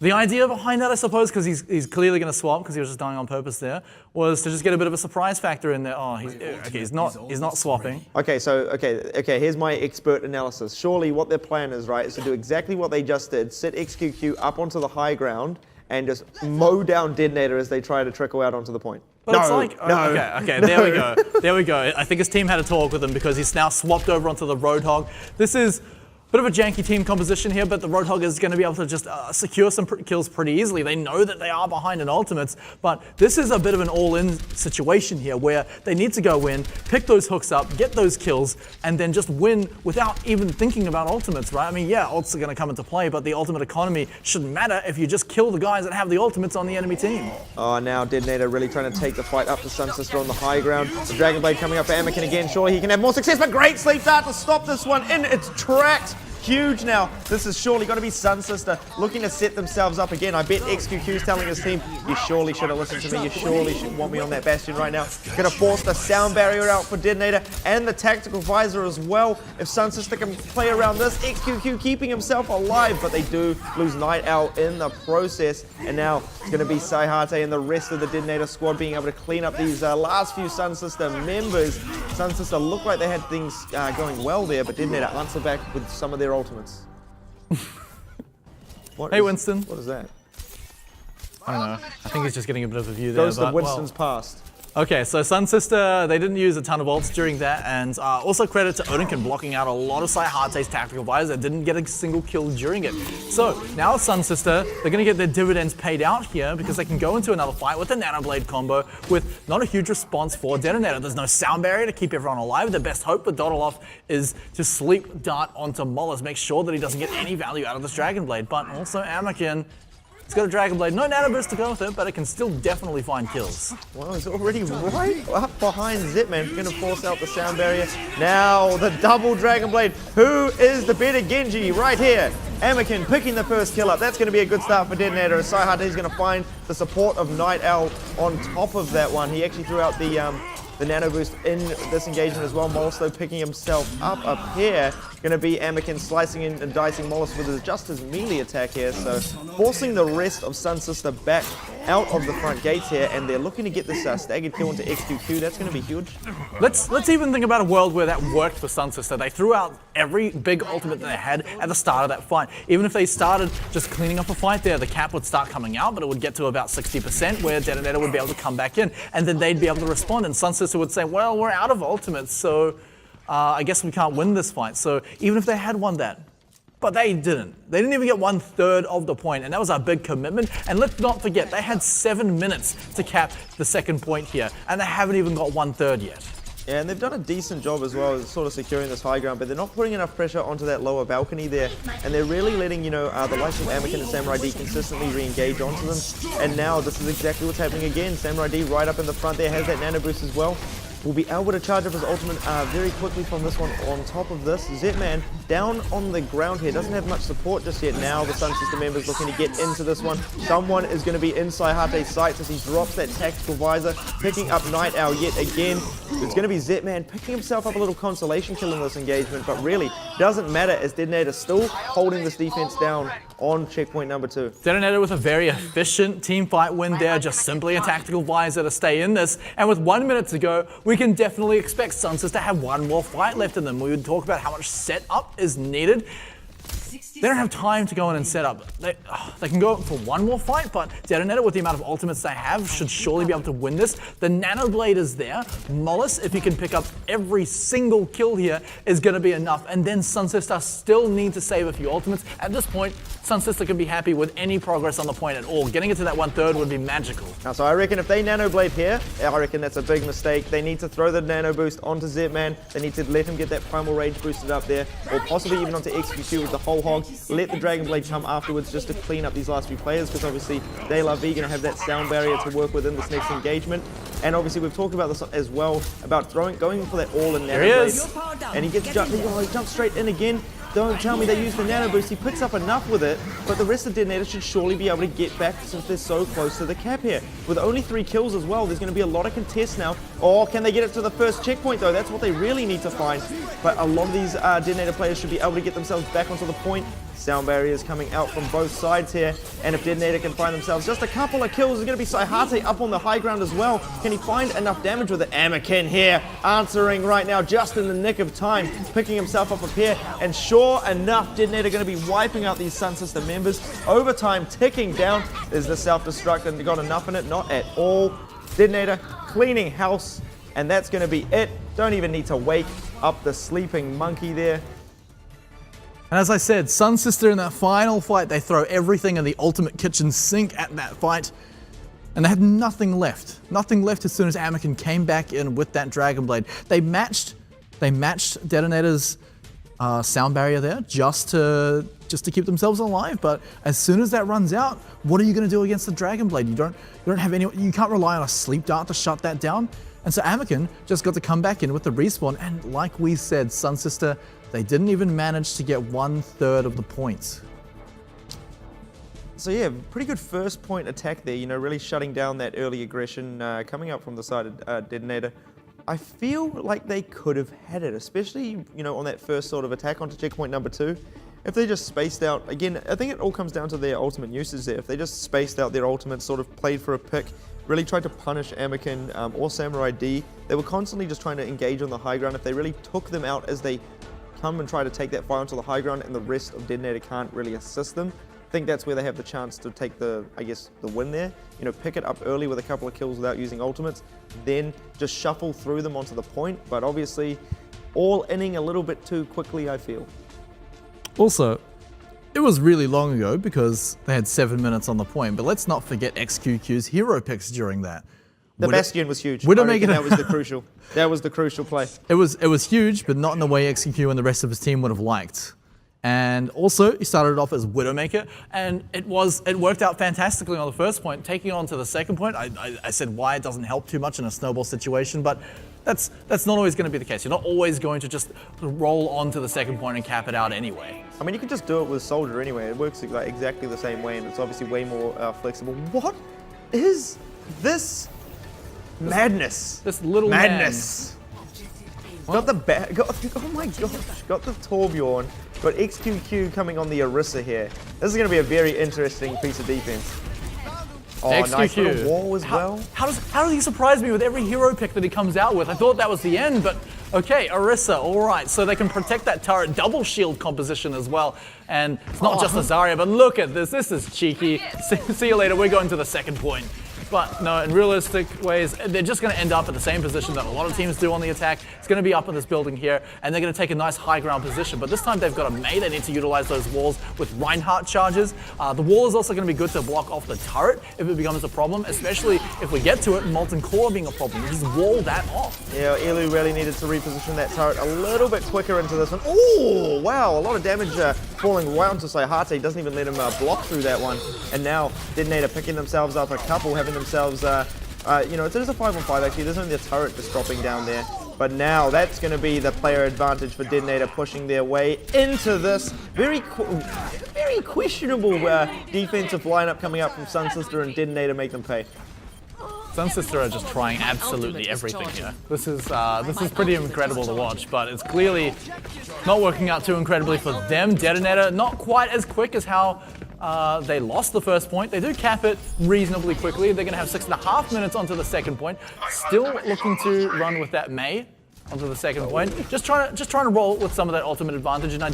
the idea behind that, I suppose, because he's clearly going to swap because he was just dying on purpose there, was to just get a bit of a surprise factor in there. Oh, he's not swapping. Okay, so here's my expert analysis. Surely what their plan is, right, is to do exactly what they just did: sit XQQ up onto the high ground and just mow down DeToNator as they try to trickle out onto the point. But it's like, okay, there we go. There we go. I think his team had a talk with him because he's now swapped over onto the Roadhog. This is a bit of a janky team composition here, but the Roadhog is going to be able to just secure some kills pretty easily. They know that they are behind in ultimates, but this is a bit of an all-in situation here where they need to go in, pick those hooks up, get those kills, and then just win without even thinking about ultimates, right? I mean, yeah, ults are going to come into play, but the ultimate economy shouldn't matter if you just kill the guys that have the ultimates on the enemy team. Oh, now DeToNator really trying to take the fight up to SunSister on the high ground. The Dragon Blade coming up for Anakin again. Surely he can have more success, but great sleep dart to stop this one in its tracks. Huge now. This is surely got to be SunSister looking to set themselves up again. I bet XQQ's telling his team, you surely should have listened to me. You surely should want me on that Bastion right now. Going to force the sound barrier out for DeToNator and the tactical visor as well. If SunSister can play around this, XQQ keeping himself alive, but they do lose Night Owl in the process. And now it's going to be Saihate and the rest of the DeToNator squad being able to clean up these last few SunSister members. SunSister looked like they had things going well there, but DeToNator answer back with some of their ultimates. Hey, Winston. What is that? I don't know. I think he's just getting a bit of a view there. Ghost of Winston's past. Okay, so SunSister, they didn't use a ton of ults during that, and also credit to Odinkin blocking out a lot of Saihate's tactical visor that didn't get a single kill during it. So now SunSister, they're going to get their dividends paid out here because they can go into another fight with the Nanoblade combo with not a huge response for DeToNator. There's no sound barrier to keep everyone alive. The best hope for Dotoloff is to sleep dart onto Mollis, make sure that he doesn't get any value out of this Dragon Blade, but also Anakin. It's got a Dragon Blade, no Nano Boost to go with it, but it can still definitely find kills. Well, he's already right up behind Zipman. Going to force out the sound barrier. Now the double Dragon Blade. Who is the better Genji right here? Anakin picking the first kill up. That's going to be a good start for DeToNator. Saihate is going to find the support of Night Owl on top of that one. He actually threw out the Nano Boost in this engagement as well. Mollis though picking himself up here. Going to be Anakin slicing in and dicing Mollis with just his melee attack here. So forcing the rest of SunSister back out of the front gates here. And they're looking to get this staggered kill into XQQ. That's going to be huge. Let's even think about a world where that worked for SunSister. They threw out every big ultimate that they had at the start of that fight. Even if they started just cleaning up a fight there, the cap would start coming out, but it would get to about 60% where DeToNator would be able to come back in. And then they'd be able to respond. And SunSister would say, well, we're out of ultimates, so I guess we can't win this fight. So even if they had won that, but they didn't. They didn't even get 1/3 of the point, and that was a big commitment. And let's not forget, they had 7 minutes to cap the second point here, and they haven't even got 1/3 yet. Yeah, and they've done a decent job as well, sort of securing this high ground, but they're not putting enough pressure onto that lower balcony there, and they're really letting, the likes of Anakin and Samurai D consistently re-engage onto them, and now this is exactly what's happening again. Samurai D right up in the front there, has that nano boost as well. Will be able to charge up his ultimate very quickly from this one. On top of this, Zetman down on the ground here, doesn't have much support just yet. Now the SunSister members looking to get into this one. Someone is going to be inside Hate's sights as he drops that tactical visor, picking up Night Owl yet again. It's going to be Zetman picking himself up a little consolation kill in this engagement, but really doesn't matter as DeToNator still holding this defense down on checkpoint number 2. DeToNator with a very efficient team fight win there, just simply a tactical visor to stay in this. And with 1 minute to go, we can definitely expect SunSister to have one more fight left in them. We would talk about how much setup is needed. They don't have time to go in and set up. They can go for one more fight, but DeToNator, with the amount of ultimates they have, should surely be able to win this. The Nanoblade is there. Mollis, if he can pick up every single kill here, is going to be enough. And then SunSister still need to save a few ultimates. At this point, SunSister can be happy with any progress on the point at all. Getting it to that 1/3 would be magical. Now, so I reckon if they Nanoblade here, I reckon that's a big mistake. They need to throw the Nano Boost onto Zetman. They need to let him get that Primal Rage boosted up there, or possibly even onto XQQ with the whole hog. let the Dragon Blade come afterwards just to clean up these last few players, because obviously De La V going to have that sound barrier to work with in this next engagement. And obviously we've talked about this as well, about going for that all-in Nano Blade. And he gets he jumps straight in again. Don't tell me they use the Nano Boost. He picks up enough with it, but the rest of DeToNator should surely be able to get back since they're so close to the cap here. With only 3 kills as well, there's going to be a lot of contests now. Oh, can they get it to the first checkpoint though? That's what they really need to find. But a lot of these DeToNator players should be able to get themselves back onto the point. Sound barriers coming out from both sides here, and if DeToNator can find themselves just a couple of kills, there's going to be Saihate up on the high ground as well. Can he find enough damage with it? Amakin here, answering right now just in the nick of time, picking himself up here, and sure enough, DeToNator going to be wiping out these SunSister members. Overtime ticking down. There's the self-destruct, and they got enough in it? Not at all. DeToNator cleaning house, and that's going to be it. Don't even need to wake up the sleeping monkey there. And as I said, SunSister in that final fight, they throw everything in the ultimate kitchen sink at that fight. And they had nothing left. Nothing left as soon as Amakin came back in with that Dragon Blade. They matched DeToNator's sound barrier there just to keep themselves alive. But as soon as that runs out, what are you going to do against the Dragon Blade? You can't rely on a sleep dart to shut that down. And so Amakin just got to come back in with the respawn. And like we said, SunSister, they didn't even manage to get 1/3 of the points. So yeah, pretty good first point attack there, really shutting down that early aggression coming up from the side of DeToNator. I feel like they could have had it, especially, on that first sort of attack onto checkpoint number 2. If they just spaced out, again, I think it all comes down to their ultimate uses there. If they just spaced out their ultimate, sort of played for a pick, really tried to punish Amakin or Samurai D, they were constantly just trying to engage on the high ground. If they really took them out as they come and try to take that fire onto the high ground and the rest of DeToNator can't really assist them, I think that's where they have the chance to take the win there. Pick it up early with a couple of kills without using ultimates, then just shuffle through them onto the point. But obviously, all inning a little bit too quickly, I feel. Also, it was really long ago because they had 7 minutes on the point, but let's not forget XQQ's hero picks during that. The Bastion was huge. That was the crucial play. It was huge, but not in the way XQQ and the rest of his team would have liked. And also, he started off as Widowmaker, and it worked out fantastically on the first point. Taking it on to the second point, I said why it doesn't help too much in a snowball situation, but that's not always going to be the case. You're not always going to just roll on to the second point and cap it out anyway. I mean, you can just do it with Soldier anyway. It works exactly the same way, and it's obviously way more flexible. What is this madness? This little madness. Got the oh my gosh, got the Torbjorn, got XQQ coming on the Orisa here. This is going to be a very interesting piece of defense. Oh, XQQ. Nice little wall as well. How does he surprise me with every hero pick that he comes out with? I thought that was the end, but okay, Orisa, all right. So they can protect that turret, double shield composition as well. And it's not just a Zarya, but look at this. This is cheeky. See you later. We're going to the second point. But no, in realistic ways, they're just going to end up at the same position that a lot of teams do on the attack. It's going to be up in this building here, and they're going to take a nice high ground position. But this time they've got a Mei. They need to utilize those walls with Reinhardt charges. The wall is also going to be good to block off the turret if it becomes a problem, especially if we get to it, Molten Core being a problem. Just wall that off. Yeah, Elu really needed to reposition that turret a little bit quicker into this one. Oh, wow, a lot of damage falling right onto Saihate. Doesn't even let him block through that one. And now DeToNator picking themselves up a couple, having themselves, it is a 5-on-5 actually. There's only the turret just dropping down there. But now that's going to be the player advantage for DeToNator pushing their way into this very questionable defensive lineup coming up from SunSister, and DeToNator make them pay. SunSister are just trying absolutely everything here. This is pretty incredible to watch, but it's clearly not working out too incredibly for them. DeToNator not quite as quick as how they lost the first point. They do cap it reasonably quickly. They're going to have 6.5 minutes onto the second point. Still looking to run with that Mei onto the second point. Just trying to roll with some of that ultimate advantage, and I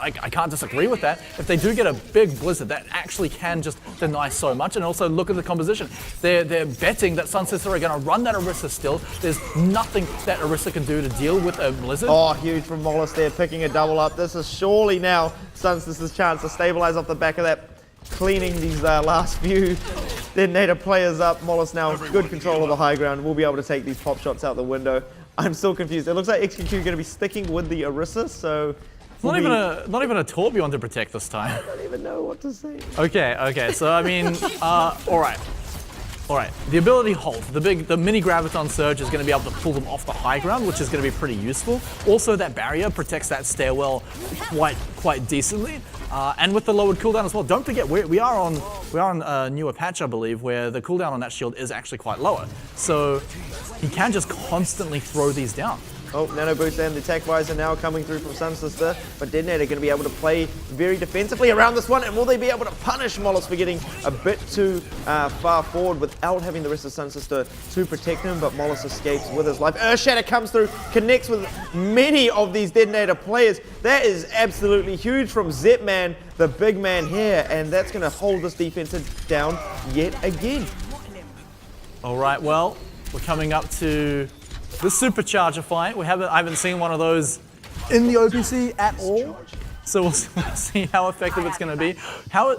can't disagree with that. If they do get a big blizzard, that actually can just deny so much. And also look at the composition. They're betting that SunSister are going to run that Orisa still. There's nothing that Orisa can do to deal with a blizzard. Oh, huge from Mollis there, picking a double up. This is surely now SunSister's chance to stabilize off the back of that, cleaning these last few DeToNator players up. Mollis now good control of the high ground. We'll be able to take these pop shots out the window. I'm still confused. It looks like XQQ are going to be sticking with the Orisa, so Not even a Torbjorn to protect this time. I don't even know what to say. Okay. So I mean, all right. The ability Halt, the mini Graviton Surge is going to be able to pull them off the high ground, which is going to be pretty useful. Also, that barrier protects that stairwell quite decently, and with the lowered cooldown as well. Don't forget, we are on a newer patch, I believe, where the cooldown on that shield is actually quite lower. So he can just constantly throw these down. Oh, Nano Boost and the attack visor now coming through from SunSister, but DeToNator going to be able to play very defensively around this one, and will they be able to punish Mollis for getting a bit too far forward without having the rest of SunSister to protect him, but Mollis escapes with his life. Earthshatter comes through, connects with many of these DeToNator players. That is absolutely huge from Zepman, the big man here, and that's going to hold this defense down yet again. All right, well, we're coming up to the supercharger fight. I haven't seen one of those in the OPC at all, so we'll see how effective it's going to be. How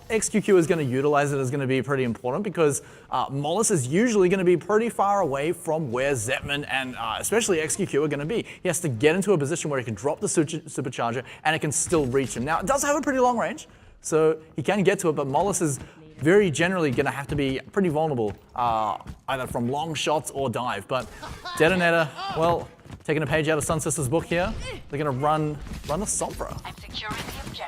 XQQ is going to utilize it is going to be pretty important, because Mollis is usually going to be pretty far away from where Zetman and especially XQQ are going to be. He has to get into a position where he can drop the supercharger and it can still reach him. Now, it does have a pretty long range, so he can get to it, but Mollis is very generally going to have to be pretty vulnerable, either from long shots or dive. But DeToNator, well, taking a page out of SunSister's book here, they're going to run the Sombra.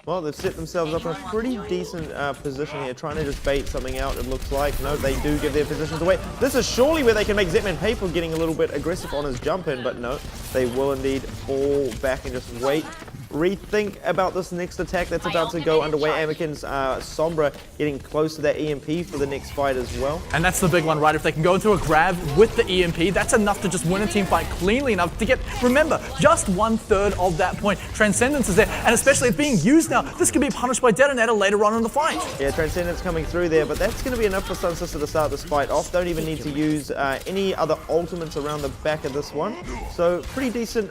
Well, they've set themselves up in a pretty decent position here, trying to just bait something out, it looks like. No, they do give their positions away. This is surely where they can make Zetman pay for getting a little bit aggressive on his jump in, but no, they will indeed fall back and just wait. Rethink about this next attack that's about to go underway. Anakin's Sombra getting close to that EMP for the next fight as well. And that's the big one, right? If they can go into a grab with the EMP, that's enough to just win a team fight cleanly enough to get, remember, just 1/3 of that point. Transcendence is there, and especially it's being used now. This could be punished by DeToNator later on in the fight. Yeah, Transcendence coming through there, but that's going to be enough for SunSister to start this fight off. Don't even need to use any other ultimates around the back of this one. So pretty decent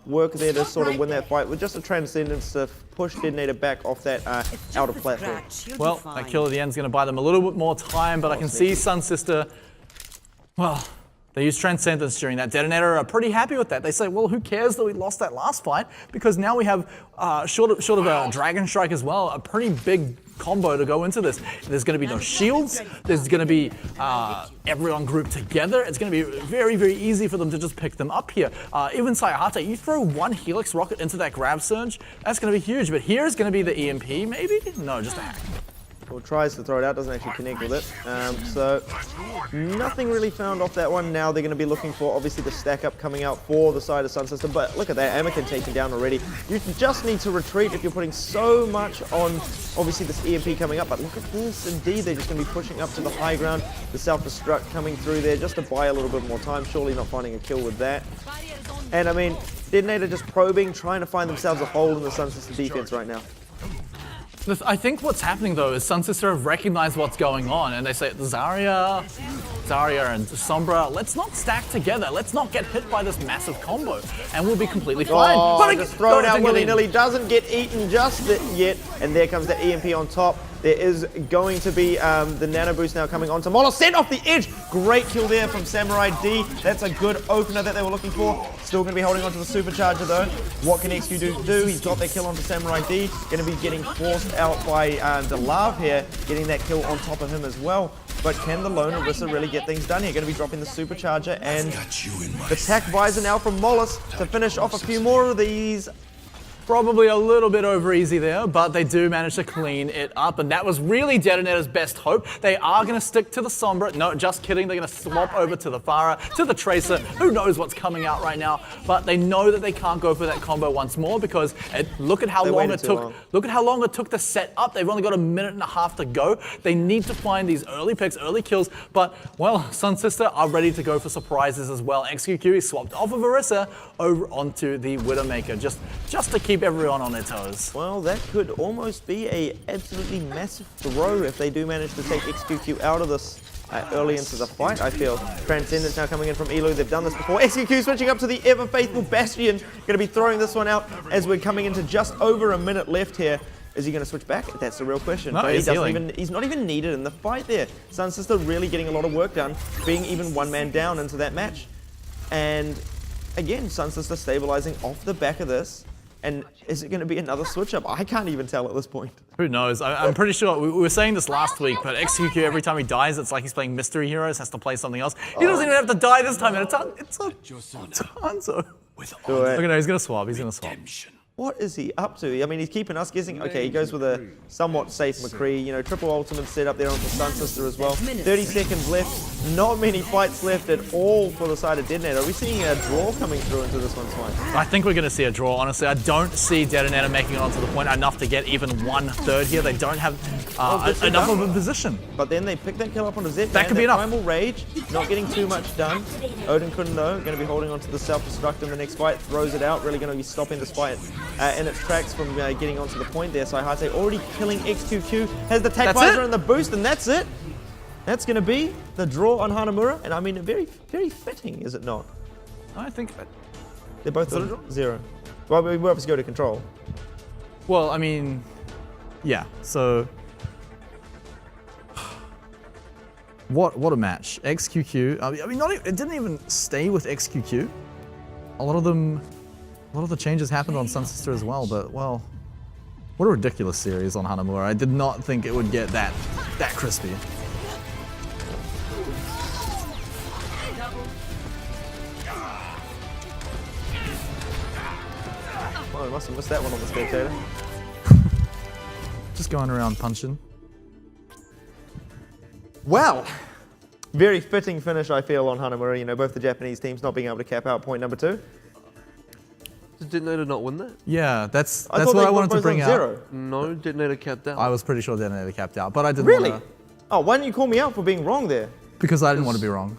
work there to sort of win that fight with just a Transcendence to push DeToNator back off that outer platform. Well, that kill at the end is going to buy them a little bit more time, but I can see SunSister, well, they use Transcendence during that. DeToNator are pretty happy with that. They say, well, who cares that we lost that last fight? Because now we have, short of a Dragon Strike as well, a pretty big combo to go into this. There's going to be no shields. There's going to be everyone grouped together. It's going to be very, very easy for them to just pick them up here. Even Sayahate, you throw one Helix Rocket into that grab surge, that's going to be huge. But here's going to be the EMP, maybe? No, just a hack. Well, tries to throw it out, doesn't actually connect with it. So nothing really found off that one. Now they're going to be looking for, obviously, the stack up coming out for the side of SunSister. But look at that, Anakin taken down already. You just need to retreat if you're putting so much on, obviously, this EMP coming up. But look at this, indeed, they're just going to be pushing up to the high ground. The self-destruct coming through there just to buy a little bit more time. Surely not finding a kill with that. And I mean, DeToNator just probing, trying to find themselves a hole in the SunSister defense right now. I think what's happening though is SunSister have recognized what's going on, and they say, Zarya and Sombra, let's not stack together. Let's not get hit by this massive combo, and we'll be completely fine. Oh, but just thrown out willy-nilly, doesn't get eaten just yet, and there comes the EMP on top. There is going to be the Nano Boost now coming onto Mollis, sent off the edge. Great kill there from Samurai D. That's a good opener that they were looking for. Still going to be holding onto the supercharger though. What can XQ do? He's got that kill onto Samurai D. Going to be getting forced out by Delav here, getting that kill on top of him as well. But can the lone Orisa really get things done here? Going to be dropping the supercharger and the attack visor now from Mollis to finish off a few more of these. Probably a little bit over easy there, but they do manage to clean it up, and that was really DeToNator's best hope. They are going to stick to the Sombra. No, just kidding. They're going to swap over to the Pharah, to the Tracer. Who knows what's coming out right now? But they know that they can't go for that combo once more because look at how long it took. Look at how long it took to set up. They've only got 1.5 minutes to go. They need to find these early picks, early kills. But well, SunSister are ready to go for surprises as well. XQQ is swapped off of Orisa over onto the Widowmaker, just to keep everyone on their toes. Well, that could almost be a absolutely massive throw if they do manage to take XQQ out of this early into the fight, I feel. Transcendence now coming in from Elu. They've done this before. XQQ switching up to the ever-faithful Bastion. Going to be throwing this one out as we're coming into just over 1 minute left here. Is he going to switch back? That's the real question. No, but he's not even needed in the fight there. SunSister really getting a lot of work done, being even one man down into that match. And again, SunSister stabilizing off the back of this. And is it going to be another switch up? I can't even tell at this point. Who knows? I'm pretty sure, we were saying this last week, but XQQ, every time he dies, it's like he's playing Mystery Heroes, has to play something else. He doesn't even have to die this time, and it's Hanzo. Look at him, he's going to swap, What is he up to? I mean, he's keeping us guessing. Okay, he goes with a somewhat safe McCree. You know, triple ultimate set up there on the SunSister as well. 30 seconds left. Not many fights left at all for the side of DeToNator. Are we seeing a draw coming through into this one, Smite? I think we're going to see a draw, honestly. I don't see DeToNator making it onto the point enough to get even 1/3 here. They don't have enough of a position. But then they pick that kill up on a Zed. That could be enough. Primal Rage, not getting too much done. Odin couldn't though. Going to be holding on to the self-destruct in the next fight. Throws it out. Really going to be stopping this fight in its tracks from getting onto the point there. Saihate already killing XQQ. Has the tech visor and the boost, and that's it. That's going to be the draw on Hanamura. And I mean, very, very fitting, is it not? I think They're both at 0. Well, we obviously go to control. Well, I mean, yeah, so what a match. XQQ, I mean, it didn't even stay with XQQ. A lot of the changes happened on SunSister as well, but well, what a ridiculous series on Hanamura. I did not think it would get that crispy. Oh, we must have missed that one on the spectator. Just going around punching. Well, very fitting finish, I feel, on Hanamura. You know, both the Japanese teams not being able to cap out point number 2. Did DeToNator not win that? Yeah, that's thought what they I wanted to both bring on out. 0. No, DeToNator capped out. I was pretty sure DeToNator capped out, but I didn't Really? wanna, Oh, why didn't you call me out for being wrong there? because I didn't want to be wrong.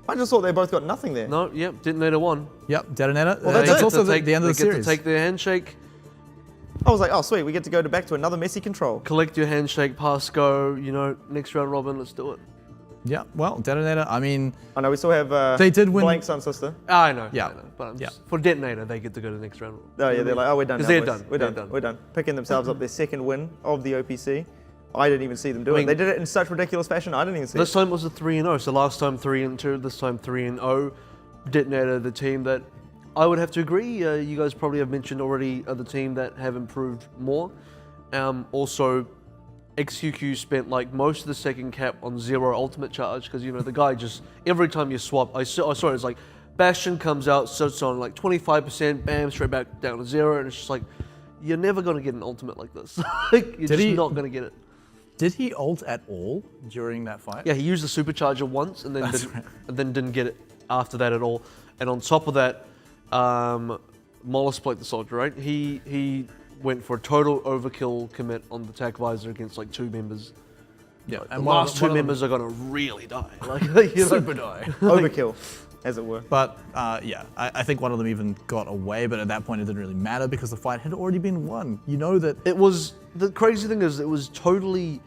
I just thought they both got nothing there. No, yep, DeToNator won. Yep, DeToNator. Well, that's that's it. also the end of the They get series. to take their handshake, I was like, oh, sweet, we get to go back to another messy control. collect your handshake, pass go, you know, next round robin, let's do it. Yeah, well, DeToNator, I mean, I know we still have They did win- blank SunSister. I know. Yeah. I know, but Yeah. for DeToNator, they get to go to the next round. Oh yeah, they're like, oh, we're done now, 'Cause they're boys. done. We're They're done. done. We're done. Picking themselves up their second win of the OPC. I didn't even see them do I it. mean- They did it in such ridiculous fashion, I didn't even see This it. time it was a 3-0, so last time 3-2, this time 3-0. DeToNator, the team that I would have to agree, you guys probably have mentioned already, are the team that have improved more. Also, XQQ spent like most of the second cap on 0 ultimate charge, because you know the guy just, every time you swap, I saw it, it's like Bastion comes out, sits on like 25%, bam, straight back down to 0, and it's just like, you're never going to get an ultimate like this. Like, you're just not going to get it. did he ult at all during that fight? Yeah, he used the supercharger once and then didn't get it after that at all. And on top of that, Mollis played the soldier, right? He went for a total overkill commit on the attack visor against like 2 members. Yeah, And the last 2 members are gonna really die. Like, you know, super die. Overkill, as it were. But yeah, I think one of them even got away, but at that point it didn't really matter because the fight had already been won. You know that. it was, the crazy thing is, it was totally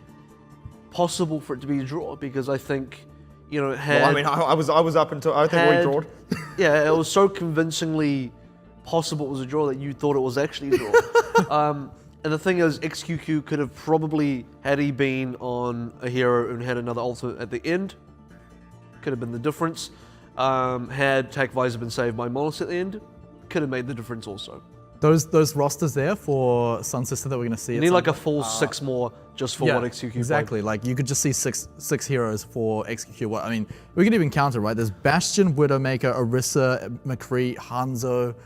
possible for it to be a draw, because I think, you know, it had... Well, I mean, I was up until, I think we had- drawed. Yeah, it was so convincingly possible it was a draw that you thought it was actually a draw. And the thing is, XQQ could have probably, had he been on a hero and had another ultimate at the end, could have been the difference. Had Tac Visor been saved by Mollis at the end, could have made the difference also. Those rosters there for SunSister that we're going to see. You need like a full 6 more just for what XQQ exactly. played. Like you could just see six heroes for XQQ. What I mean, we could even counter, right? There's Bastion, Widowmaker, Orisa, McCree, Hanzo.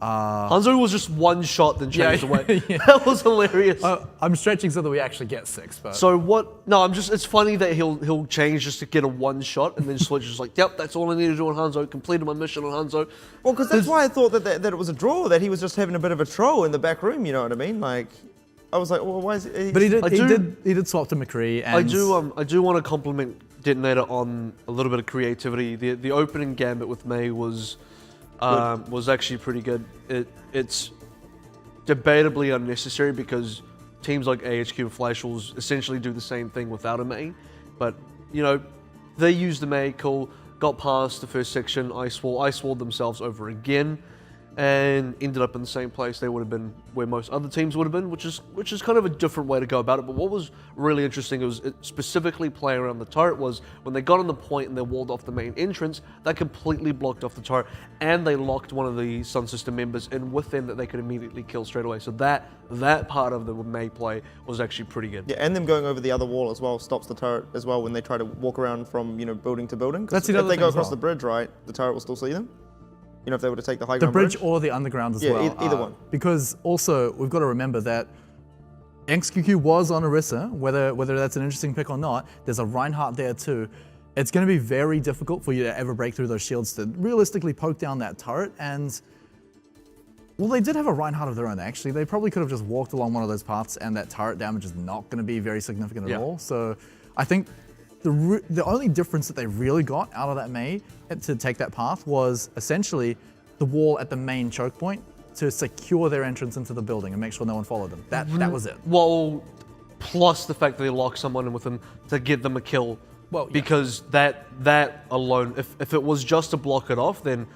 Hanzo was just 1 shot, then changed Yeah, away. yeah. That was hilarious. I'm stretching so that we actually get 6, but So what? No, it's funny that he'll change just to get a 1 shot and then switch. Just like, yep, that's all I need to do on Hanzo. Completed my mission on Hanzo. Well, because that's why I thought that it was a draw, that he was just having a bit of a troll in the back room, you know what I mean? Like, I was like, well, why is he... but he I do- did swap to McCree. And I do want to compliment DeToNator on a little bit of creativity. The opening gambit with Mei was actually pretty good. It's debatably unnecessary because teams like AHQ and Flash Wolves essentially do the same thing without a Mei. But, you know, they used the Mei, cool, got past the first section, Ice Walled themselves over again. and ended up in the same place they would have been where most other teams would have been, which is kind of a different way to go about it. But what was really interesting was specifically playing around the turret was when they got on the point and they walled off the main entrance, they completely blocked off the turret and they locked one of the SunSister members in with them that they could immediately kill straight away. So that part of the May play was actually pretty good. Yeah, and them going over the other wall as well stops the turret as well when they try to walk around from building to building. That's the if other they thing go as across well. the bridge, right, the turret will still see them. If they were to take the high The ground bridge or the underground as well. Yeah, either one. Because also, we've got to remember that XQQ was on Orisa, whether that's an interesting pick or not. There's a Reinhardt there too. It's going to be very difficult for you to ever break through those shields to realistically poke down that turret. And, well, they did have a Reinhardt of their own, actually. They probably could have just walked along one of those paths and that turret damage is not going to be very significant at all. So I think the only difference that they really got out of that May to take that path was essentially the wall at the main choke point to secure their entrance into the building and make sure no one followed them. That was it. Well, plus the fact that they locked someone in with them to get them a kill. Well, yeah. Because that alone, if it was just to block it off, then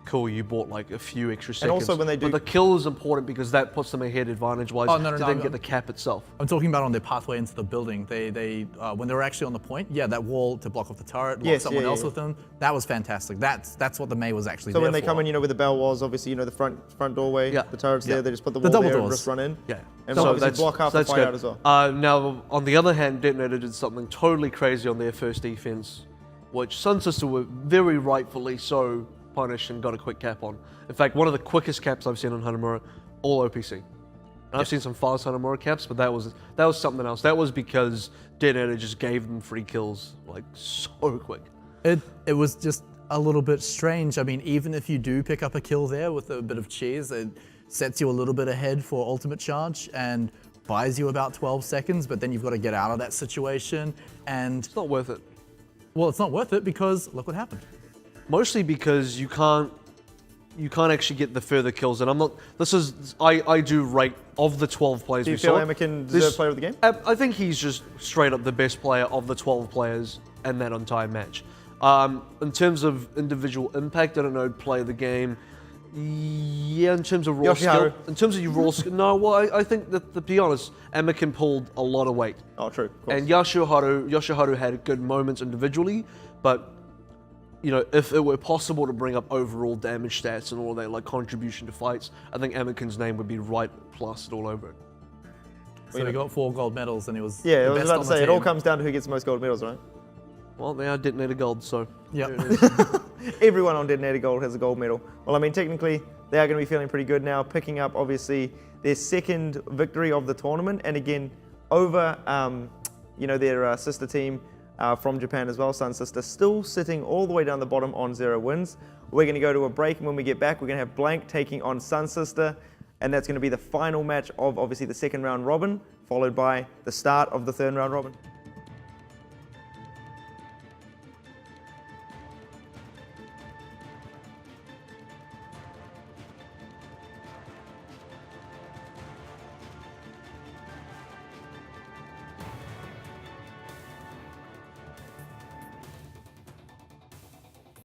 cool, you bought like a few extra seconds. And also when they do... But the kill is important because that puts them ahead advantage-wise to then get the cap itself. I'm talking about on their pathway into the building. They when they were actually on the point, that wall to block off the turret, lock someone else with them, that was fantastic. That's what the May was actually there for. So when they come in, where the bell was, obviously, the front doorway, the turret's there, they just put the wall double there doors. and just run in. Yeah. And so obviously block half the fight out as well. Now, on the other hand, DeToNator did something totally crazy on their first defense, which SunSister were very rightfully so punished and got a quick cap on. In fact, one of the quickest caps I've seen on Hanamura, all OPC. And I've seen some fast Hanamura caps, but that was something else. That was because DeToNator just gave them free kills like so quick. It was just a little bit strange. I mean, even if you do pick up a kill there with a bit of cheese, it sets you a little bit ahead for ultimate charge and buys you about 12 seconds, but then you've got to get out of that situation. And it's not worth it. Well, it's not worth it because look what happened. Mostly because you can't actually get the further kills, and I'm not. I do rate of the 12 players we saw. Do you feel Anakin deserves player of the game? I think he's just straight up the best player of the 12 players in that entire match. In terms of individual impact, I don't know, play of the game. Yeah, in terms of raw skill. In terms of your raw skill, no. Well, I think that to be honest, Anakin pulled a lot of weight. Oh, true. And Yoshiharu had good moments individually, but if it were possible to bring up overall damage stats and all that, like contribution to fights, I think Anakin's name would be right plastered all over it. So he got 4 gold medals and he was I the was best about on to the say, team. it all comes down to who gets the most gold medals, right? Well, they are DeToNator.GOLD, so yeah. Everyone on DeToNator.GOLD has a gold medal. Well, I mean, technically, they are going to be feeling pretty good now, picking up, obviously, their second victory of the tournament, and again, over, their sister team from Japan as well, SunSister, still sitting all the way down the bottom on 0 wins. We're going to go to a break, and when we get back, we're going to have Blank taking on SunSister, and that's going to be the final match of, obviously, the second round robin, followed by the start of the third round robin.